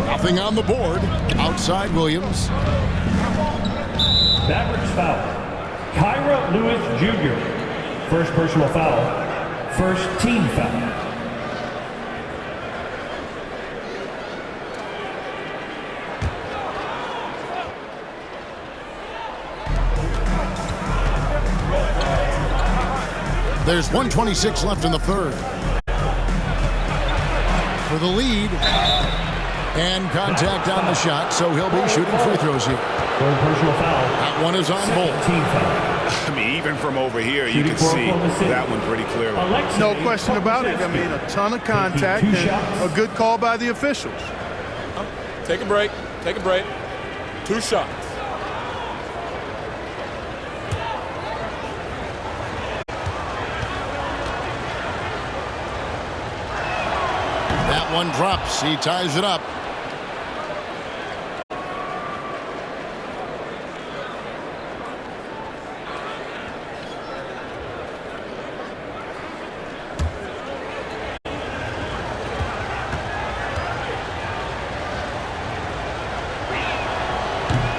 Nothing on the board. Outside Williams. Mavericks foul. Kyra Lewis Jr. First personal foul. First team foul. There's 1:26 left in the third. For the lead. And contact on the shot, so he'll be shooting free throws here. Third personal foul. That one is on Bolt. Team foul. I mean, even from over here, you can see that one pretty clearly. No question about it. I mean, a ton of contact and a good call by the officials. Take a break. Take a break. 2 shots. That one drops. He ties it up.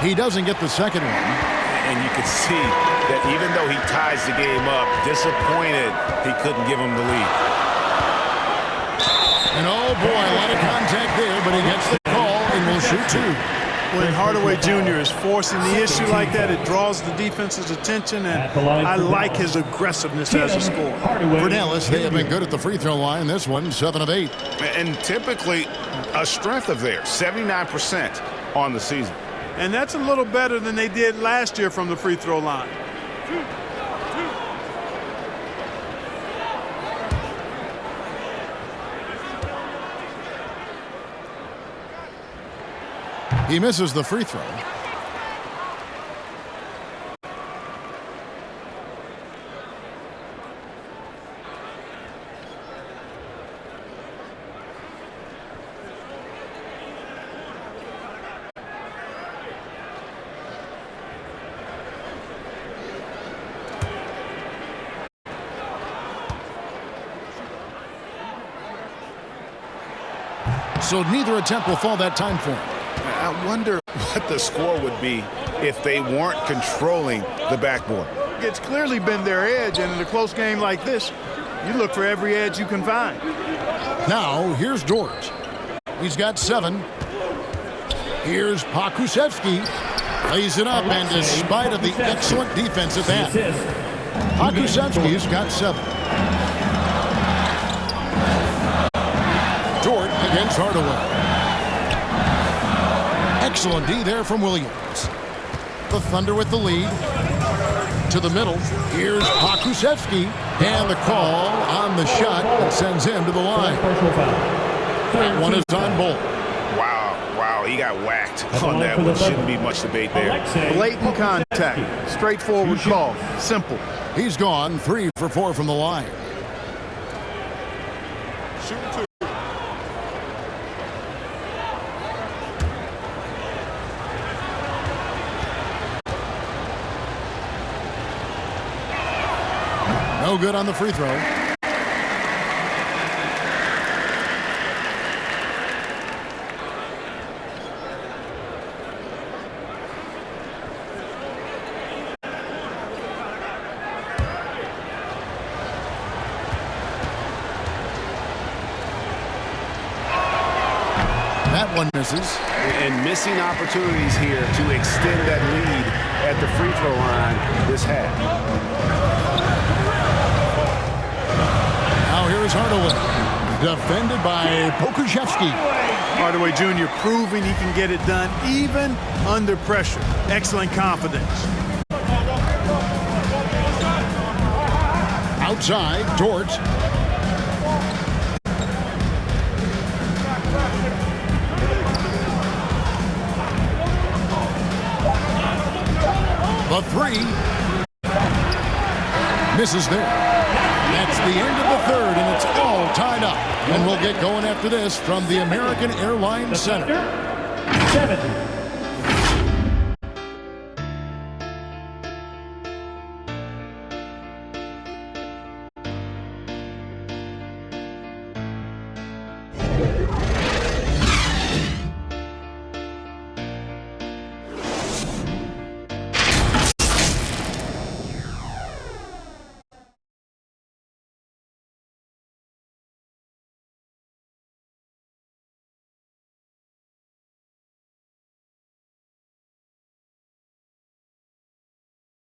He doesn't get the second one. And you can see that even though he ties the game up, disappointed he couldn't give him the lead. And oh boy, a lot of contact there, but he gets the call and will shoot 2. When Hardaway Jr. is forcing the issue like that, it draws the defense's attention, and I like his aggressiveness as a scorer. For Dallas, they have been good at the free throw line. This one, 7 of 8. And typically a strength of theirs, 79% on the season. And that's a little better than they did last year from the free throw line. He misses the free throw. So neither attempt will fall that time for him. I wonder what the score would be if they weren't controlling the backboard. It's clearly been their edge, and in a close game like this, you look for every edge you can find. Now, here's Dort. He's got 7. Here's Pokusevski. Lays it up, and despite of the excellent defense at that, Pokusevski's got 7. Dort against Hardaway. Excellent D there from Williams. The Thunder with the lead. To the middle. Here's Pokusevski. And the call on the shot that sends him to the line. That one is on Bolt. Wow, he got whacked on that one. Shouldn't be much debate there. Blatant contact. Straightforward call. Simple. He's gone 3 for 4 from the line. Shooting 2. No good on the free throw. that one misses. And missing opportunities here to extend that lead at the free throw line this half. Now here is Hardaway, defended by Pokusevski. Hardaway Jr. proving he can get it done even under pressure. Excellent confidence. Outside, Dort. The three. Misses there. That's the end of the third, and it's all tied up. And we'll get going after this from the American Airlines Center. 7.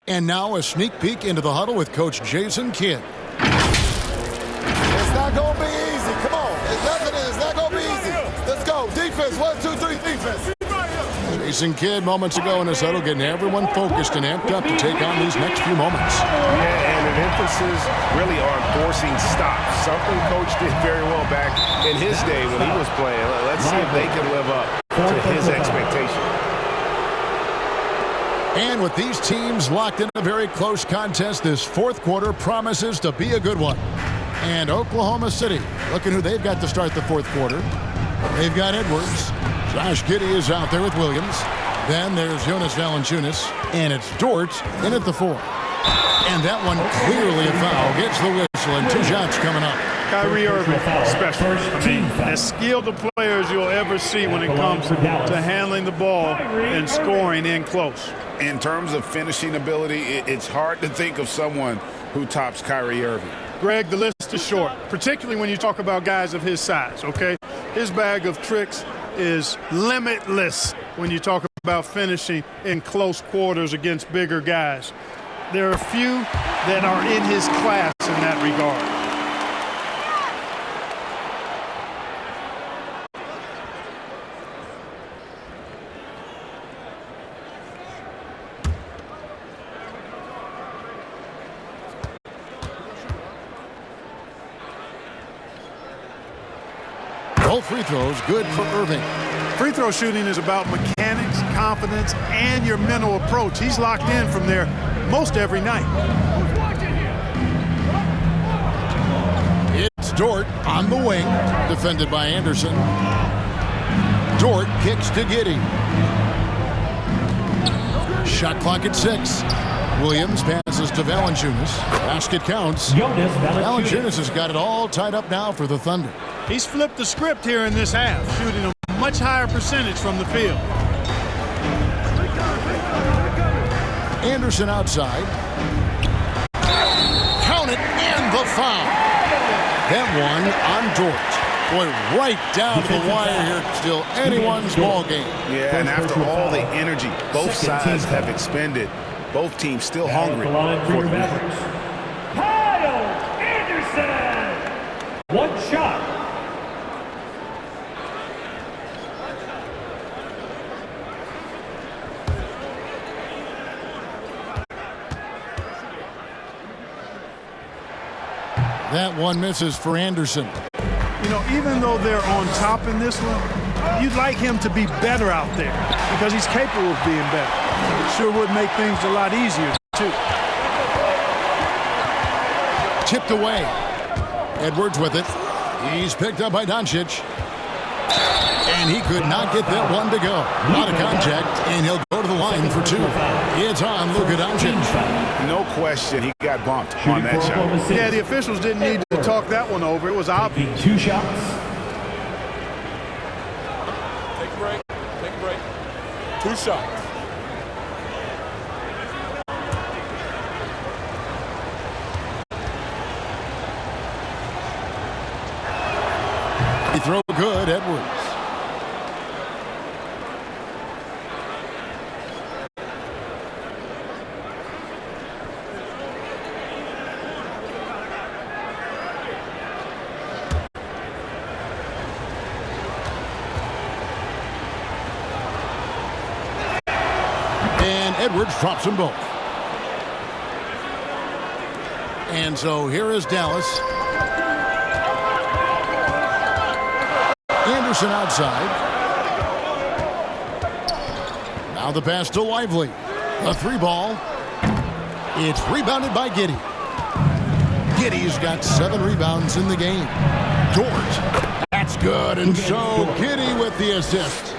And now a sneak peek into the huddle with Coach Jason Kidd. It's not going to be easy. Come on. It's not going to be easy. Let's go. Defense. 1, 2, 3, defense. Jason Kidd moments ago in his huddle getting everyone focused and amped up to take on these next few moments. Yeah, and an emphasis really on forcing stops. Something Coach did very well back in his day when he was playing. Let's see if they can live up to his expectation. And with these teams locked in a very close contest, this fourth quarter promises to be a good one. And Oklahoma City, looking who they've got to start the fourth quarter. They've got Edwards. Josh Giddey is out there with Williams. Then there's Jonas Valanciunas, and it's Dort in at the 4. And that one clearly a foul. Gets the whistle, and 2 shots coming up. Kyrie Irving, special. As skilled a player as you'll ever see when it comes to handling the ball and scoring in close. In terms of finishing ability, it's hard to think of someone who tops Kyrie Irving. Greg, the list is short, particularly when you talk about guys of his size, okay? His bag of tricks is limitless when you talk about finishing in close quarters against bigger guys. There are few that are in his class in that regard. Both free throws good for Irving. Free throw shooting is about mechanics, confidence, and your mental approach. He's locked in from there most every night. It's Dort on the wing, defended by Anderson. Dort kicks to Giddey. Shot clock at 6. Williams passes to Valanciunas. Basket counts. Valanciunas has got it all tied up now for the Thunder. He's flipped the script here in this half, shooting a much higher percentage from the field. Anderson outside. Count it, and the foul. That one on Dort. Boy, right down to the wire here. Still anyone's ball game. Yeah, and after all the energy both sides have expended, both teams still hungry for the Mavericks. Kyle Anderson! One shot. That one misses for Anderson. You know, even though they're on top in this one, you'd like him to be better out there because he's capable of being better. It sure would make things a lot easier, too. Tipped away. Edwards with it. He's picked up by Doncic. And he could not get that one to go. Out of contact, and he'll go to the line for 2. It's on Luka Doncic. No question, he got bumped on that shot. Yeah, the officials didn't need to talk that one over. It was obvious. 2 shots. Take a break. Take a break. 2 shots. He throw good, Edwards. Edwards drops them both. And so here is Dallas. Anderson outside. Now the pass to Lively. A 3-ball. It's rebounded by Giddey. Giddey's got 7 rebounds in the game. Dort. That's good. And so Giddey with the assist.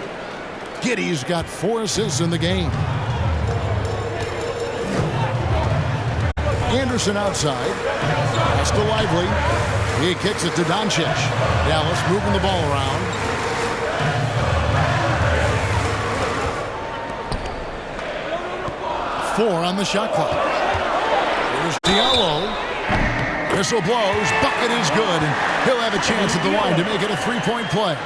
Giddey's got 4 assists in the game. Anderson outside. Pass to Lively. He kicks it to Doncic. Dallas moving the ball around. Four on the shot clock. Here's Diallo. Whistle blows. Bucket is good. And he'll have a chance at the line to make it a 3-point play.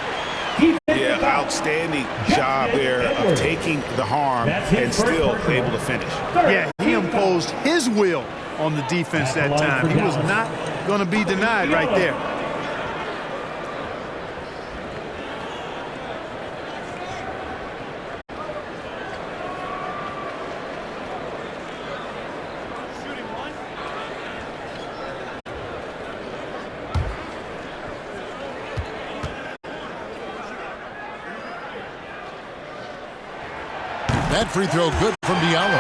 Yeah, outstanding job there of taking the harm and still able to finish. Yeah, he imposed his will on the defense that time. He was not going to be denied right there. That free throw good from Diallo.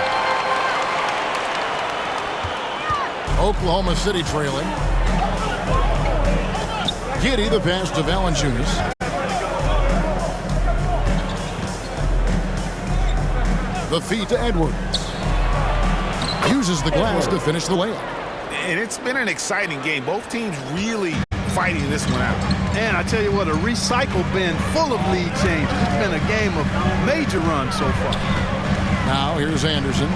Oklahoma City trailing. Giddey the pass to Valanciunas. The feed to Edwards. Uses the glass to finish the layup. And it's been an exciting game. Both teams really fighting this one out. And I tell you what, a recycle bin full of lead changes. It's been a game of major runs so far. Now here's Anderson.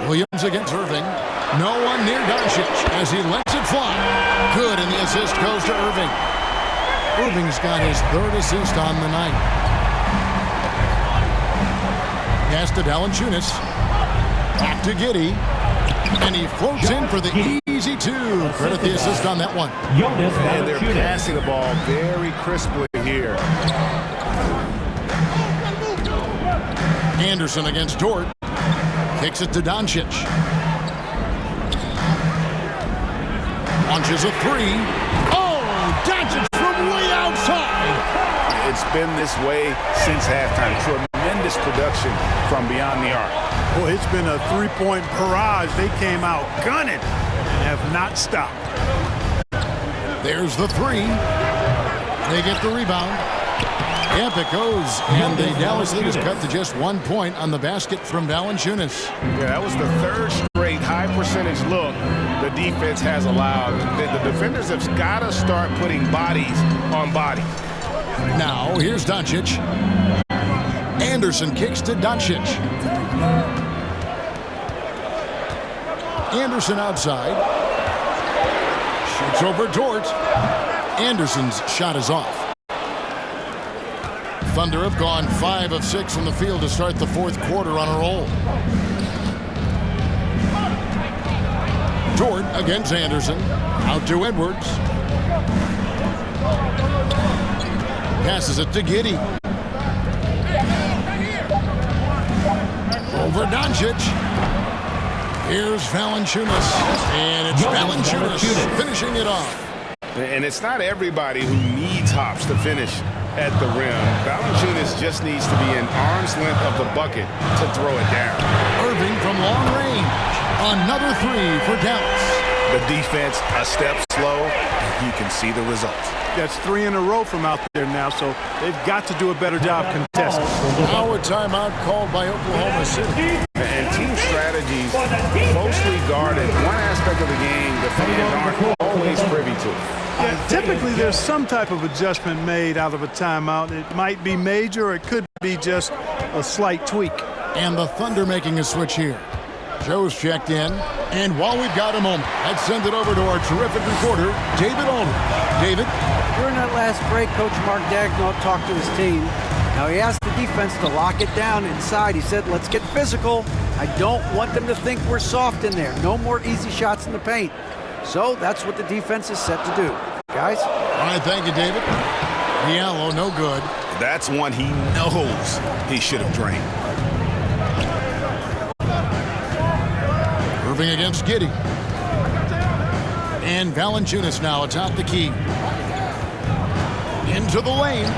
Williams against Irving. No one near Doncic as he lets it fly. Good, and the assist goes to Irving. Irving's got his 3rd assist on the night. Pass to Valanciunas. Back to Giddey. And he floats in for the easy 2. Credit the assist on that one. And they're passing the ball very crisply here. Anderson against Dort. Kicks it to Doncic. Launches a 3. Oh, Doncic from way outside. It's been this way since halftime. Tremendous production from beyond the arc. Well, it's been a 3-point barrage. They came out gunning and have not stopped. There's the 3. They get the rebound. Up it goes, and the Dallas lead is cut to just 1 point on the basket from Valanciunas. Yeah, that was the 3rd straight high percentage look the defense has allowed. The defenders have got to start putting bodies on bodies. Now, here's Doncic. Anderson kicks to Doncic. Anderson outside. Shoots over Dort. Anderson's shot is off. Thunder have gone 5 of 6 from the field to start the 4th quarter on a roll. Dort against Anderson. Out to Edwards. Passes it to Giddey. Over Doncic. Here's Valanciunas. And it's Valanciunas finishing it off. And it's not everybody who needs hops to finish at the rim. Valanciunas just needs to be an arm's length of the bucket to throw it down. Irving from long range. Another 3 for Dallas. The defense a step slow, and you can see the results. That's 3 in a row from out there now, so they've got to do a better job contesting. Now a timeout called by Oklahoma City. And team strategies closely guarded. One aspect of the game the fans aren't always privy to. Yeah, typically there's some type of adjustment made out of a timeout. It might be major, or it could be just a slight tweak. And the Thunder making a switch here. Joe's checked in, and while we've got a moment, let's send it over to our terrific reporter, David Aldridge. David? During that last break, Coach Mark Daigneault talked to his team. Now, he asked the defense to lock it down inside. He said, let's get physical. I don't want them to think we're soft in there. No more easy shots in the paint. So that's what the defense is set to do. Guys? All right, thank you, David. Diallo, no good. That's one he knows he should have drained. Irving against Giddey. And Valanciunas now atop the key. Into the lane.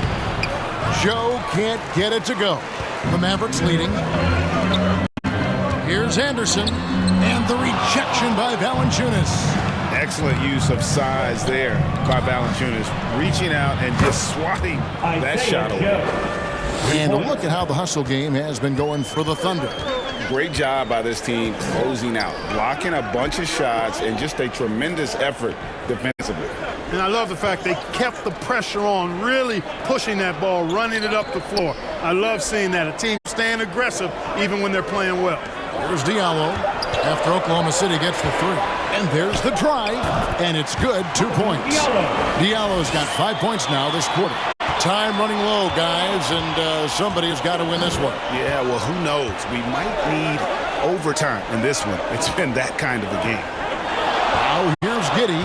Joe can't get it to go. The Mavericks leading. Here's Anderson. And the rejection by Valanciunas. Excellent use of size there by Valanciunas, reaching out and just swatting that shot away. And look at how the hustle game has been going for the Thunder. Great job by this team closing out, blocking a bunch of shots, and just a tremendous effort defensively. And I love the fact they kept the pressure on, really pushing that ball, running it up the floor. I love seeing that. A team staying aggressive even when they're playing well. Here's Diallo after Oklahoma City gets the three. And there's the drive, and it's good, 2 points. Diallo's got 5 points now this quarter. Time running low, guys, and somebody has got to win this one. Yeah, well, who knows? We might need overtime in this one. It's been that kind of a game. Now here's Giddey.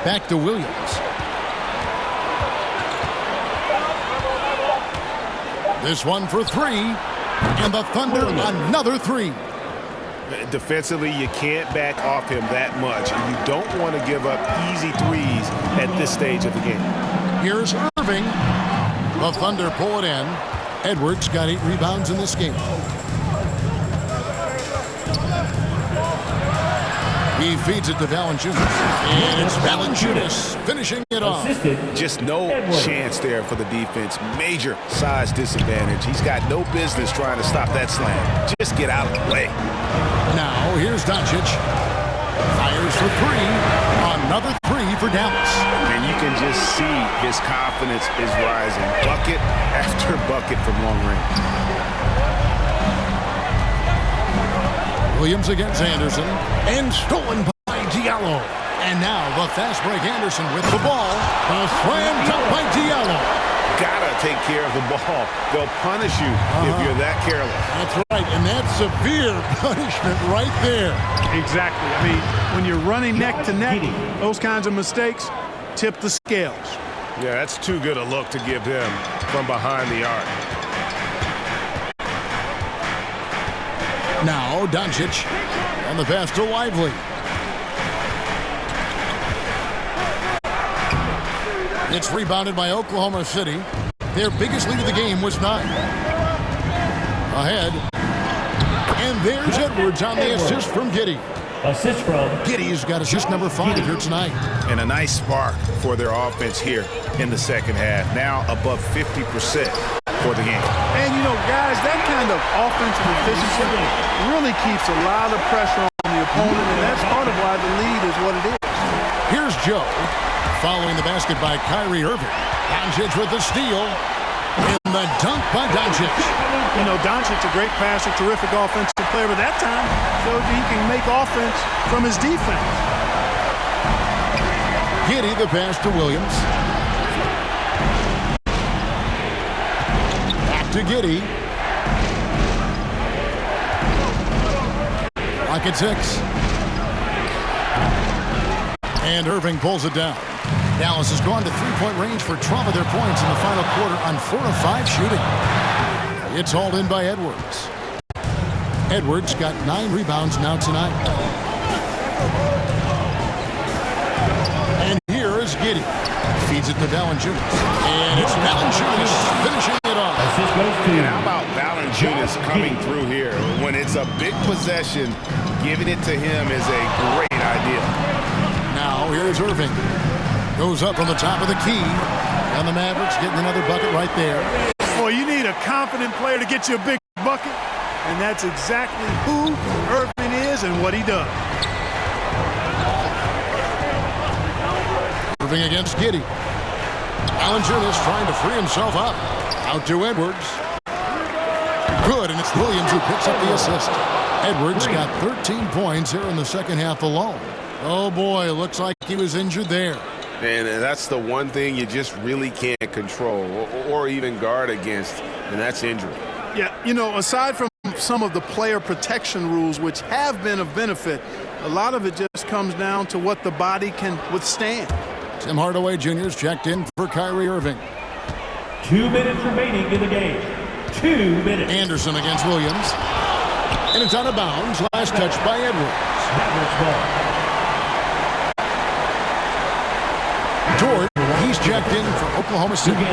Back to Williams. This one for three. And the Thunder, another three. Defensively, you can't back off him that much. And you don't want to give up easy threes at this stage of the game. Here's Irving. The Thunder pull it in. Edwards got 8 rebounds in this game. He feeds it to Valanciunas. And it's Valanciunas finishing it off. Just no chance there for the defense. Major size disadvantage. He's got no business trying to stop that slam. Just get out of the way. Now here's Doncic. Fires for three. Another three for Dallas. And you can just see his confidence is rising. Bucket after bucket from long range. Williams against Anderson, and stolen by Diallo. And now the fast break Anderson with the ball. The slam dunk by Diallo. Gotta take care of the ball. They'll punish you if you're that careless. That's right, and that's severe punishment right there. Exactly. I mean, when you're running neck to neck, those kinds of mistakes tip the scales. Yeah, that's too good a look to give him from behind the arc. Now Doncic on the pass to Lively. It's rebounded by Oklahoma City. Their biggest lead of the game was 9. Ahead. And there's Edwards on the assist from Giddey. Assist from Giddey's got assist number 5 here tonight. And a nice spark for their offense here in the second half. Now above 50% for the game. And, you know, guys, that kind of offensive efficiency really keeps a lot of pressure on the opponent, and that's part of why the lead is what it is. Here's Joe following the basket by Kyrie Irving. Doncic with the steal. And the dunk by Doncic. You know, Doncic, a great passer, terrific offensive player, but that time showed he can make offense from his defense. Giddey the pass to Williams. To Giddey. Lock at 6. And Irving pulls it down. Dallas has gone to three-point range for 12 of their points in the final quarter on 4 of 5 shooting. It's hauled in by Edwards. Edwards got 9 rebounds now tonight. And here is Giddey. Feeds it to Valanciunas. And it's Valanciunas finishing it off. And how about Valanciunas coming through here? When it's a big possession, giving it to him is a great idea. Now here's Irving. Goes up on the top of the key. And the Mavericks getting another bucket right there. Well, you need a confident player to get you a big bucket. And that's exactly who Irving is and what he does. Irving against Giddey. Valanciunas trying to free himself up. Out to Edwards. Good, and it's Williams who picks up the assist. Edwards got 13 points here in the second half alone. Oh boy, looks like he was injured there. And that's the one thing you just really can't control or even guard against, and that's injury. Yeah, you know, aside from some of the player protection rules, which have been of benefit, A lot of it just comes down to what the body can withstand. Tim Hardaway Jr. is checked in for Kyrie Irving. 2 minutes remaining in the game. 2 minutes. Anderson against Williams. And it's out of bounds. Last touch by Edwards. Mavericks ball. George, he's checked in for Oklahoma City.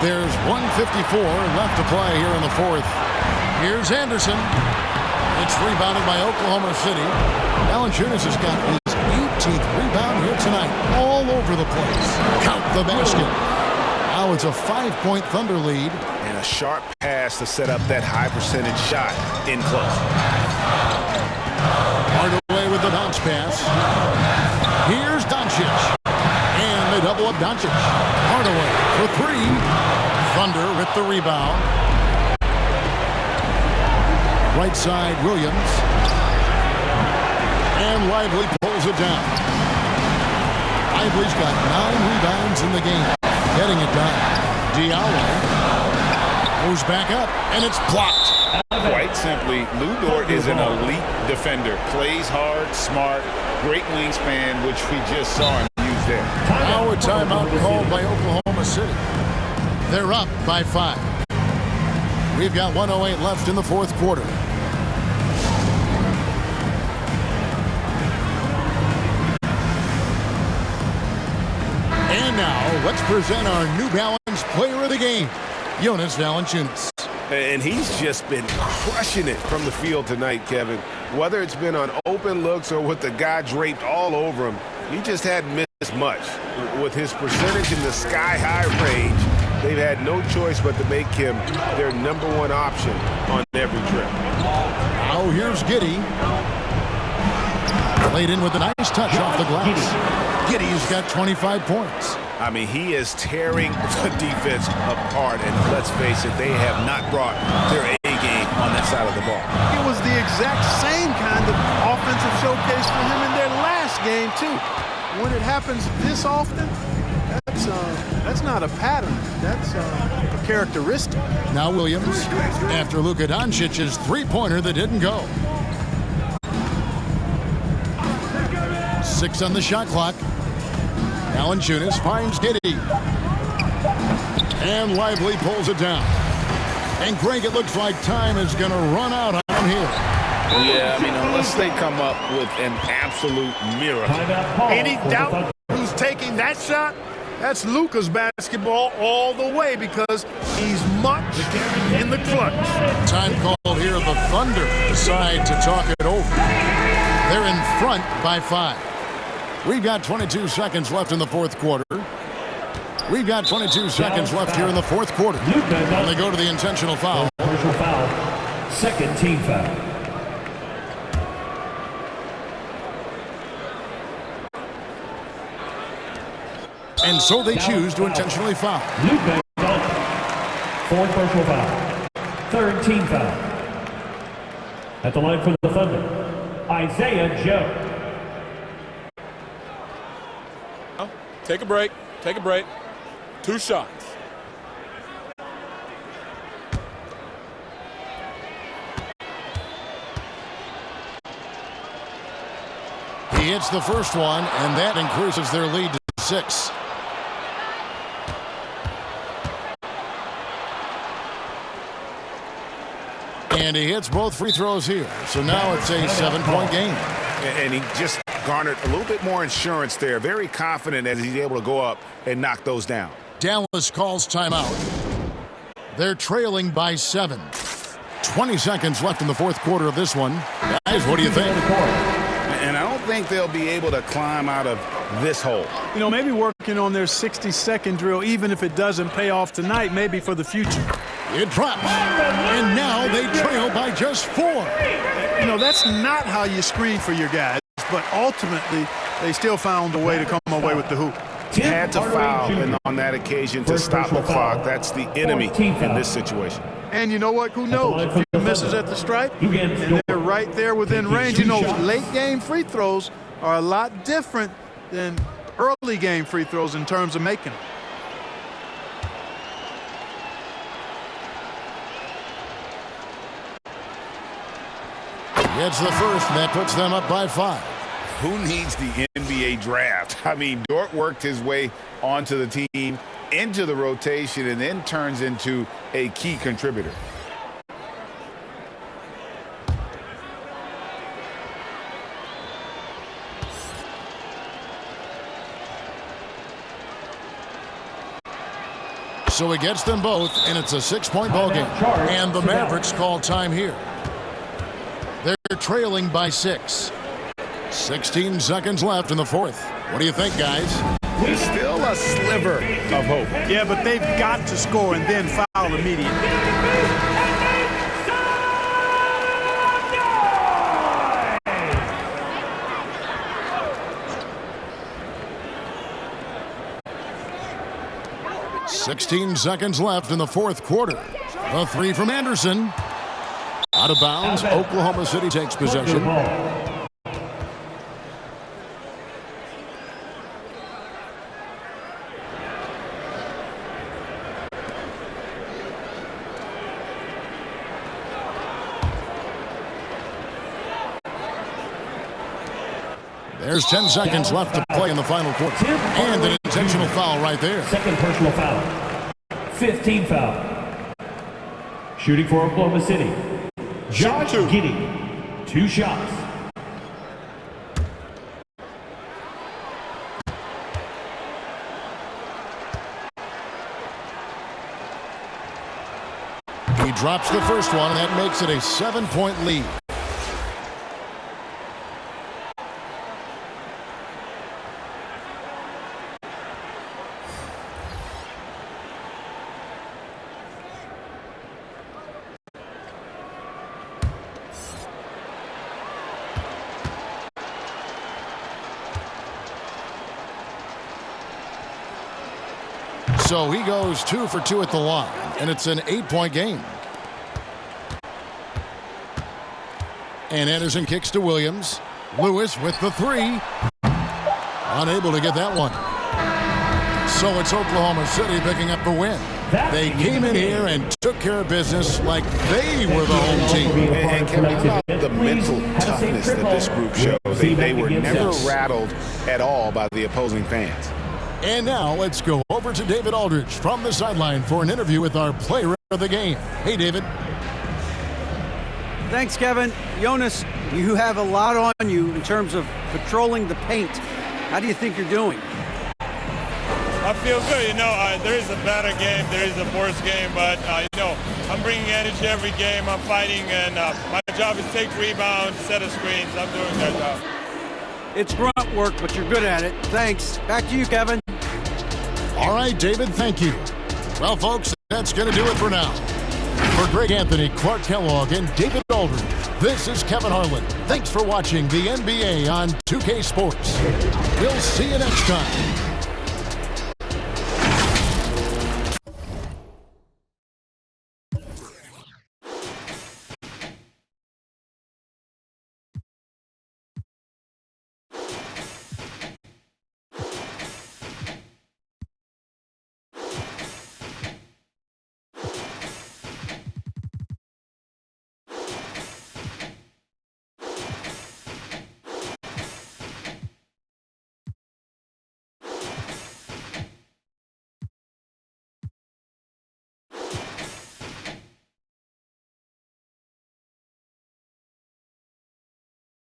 There's 1:54 left to play here in the fourth. Here's Anderson. It's rebounded by Oklahoma City. Valanciunas has got his 18th rebound here tonight. All over the place. Count the basket. Now it's a 5-point Thunder lead. And a sharp pass to set up that high percentage shot in close. Hardaway with the bounce pass. Here's Doncic. And they double up Doncic. Hardaway for three. Thunder with the rebound. Right side, Williams. And Lively pulls it down. Lively's got 9 rebounds in the game. Getting it done. Diallo moves back up, and it's blocked. Quite simply, Lou Dort is an elite defender. Plays hard, smart, great wingspan, which we just saw him use there. Now a timeout called by Oklahoma City. They're up by 5. We've got 1:08 left in the fourth quarter. And now, let's present our New Balance Player of the Game, Jonas Valanciunas. And he's just been crushing it from the field tonight, Kevin. Whether it's been on open looks or with the guy draped all over him, he just hadn't missed much. With his percentage in the sky-high range, they've had no choice but to make him their #1 option on every trip. Now here's Giddey. Laid in with a nice touch off the glass. Giddey's got 25 points. I mean, he is tearing the defense apart, and let's face it, they have not brought their A-game on that side of the ball. It was the exact same kind of offensive showcase for him in their last game, too. When it happens this often, that's not a pattern. That's a characteristic. Now Williams, after Luka Doncic's three-pointer that didn't go. 6 on the shot clock. Valanciunas finds Giddey. And Lively pulls it down. And Greg, it looks like time is going to run out on here. Yeah, I mean, unless they come up with an absolute miracle. Any doubt who's taking that shot? That's Luka's basketball all the way because he's much in the clutch. Time called here. The Thunder decide to talk it over. They're in front by 5. We've got 22 seconds left in the fourth quarter. We've got 22 seconds left here in the fourth quarter. And they go to the intentional foul. Personal foul. Second team foul. And so they choose to intentionally foul. Luka Doncic. Fourth personal foul. Third team foul. At the line for the Thunder, Isaiah Joe. Take a break. Take a break. 2 shots. He hits the first one, and that increases their lead to 6. And he hits both free throws here. So now it's a 7-point game. And he just garnered a little bit more insurance there. Very confident as he's able to go up and knock those down. Dallas calls timeout. They're trailing by 7. 20 seconds left in the fourth quarter of this one. Guys, what do you think? And I don't think they'll be able to climb out of this hole. You know, maybe working on their 60-second drill, even if it doesn't pay off tonight, maybe for the future. It drops. And now they trail by just 4. You know, that's not how you screen for your guys, but ultimately they still found a way to come away with the hoop. Had to foul on that occasion to stop the clock. That's the enemy in this situation. And you know what? Who knows? If he misses at the stripe, and they're right there within range. You know, late game free throws are a lot different than early game free throws in terms of making them. It's the first, and that puts them up by 5. Who needs the NBA draft? I mean, Dort worked his way onto the team, into the rotation, and then turns into a key contributor. So he gets them both, and it's a 6-point ball game. And the Mavericks call time here. They're trailing by 6. 16 seconds left in the fourth. What do you think, guys? There's still a sliver of hope. Yeah, but they've got to score and then foul immediately. "16 seconds left in the fourth quarter. A 3 from Anderson. Out of bounds. Oklahoma City takes possession. There's 10 seconds left to play in the final quarter. And an intentional foul right there. Second personal foul. 15 foul. Shooting for Oklahoma City. Josh Giddey. 2 shots. He drops the first one, and that makes it a 7-point lead. So he goes 2 for 2 at the line, and it's an 8-point game. And Anderson kicks to Williams. Lewis with the 3. Unable to get that one. So it's Oklahoma City picking up the win. They came in here and took care of business like they were the home team. And Kevin, how about the mental toughness that this group shows? They were never rattled at all by the opposing fans. And now let's go over to David Aldridge from the sideline for an interview with our player of the game. Hey, David. Thanks, Kevin. Jonas, you have a lot on you in terms of patrolling the paint. How do you think you're doing? I feel good. There is a better game, there is a worse game, but, I'm bringing energy every game. I'm fighting, and my job is to take rebounds, set of screens. I'm doing that job. It's grunt work, but you're good at it. Thanks. Back to you, Kevin. All right, David, thank you. Well, folks, that's going to do it for now. For Greg Anthony, Clark Kellogg, and David Aldridge, this is Kevin Harlan. Thanks for watching the NBA on 2K Sports. We'll see you next time.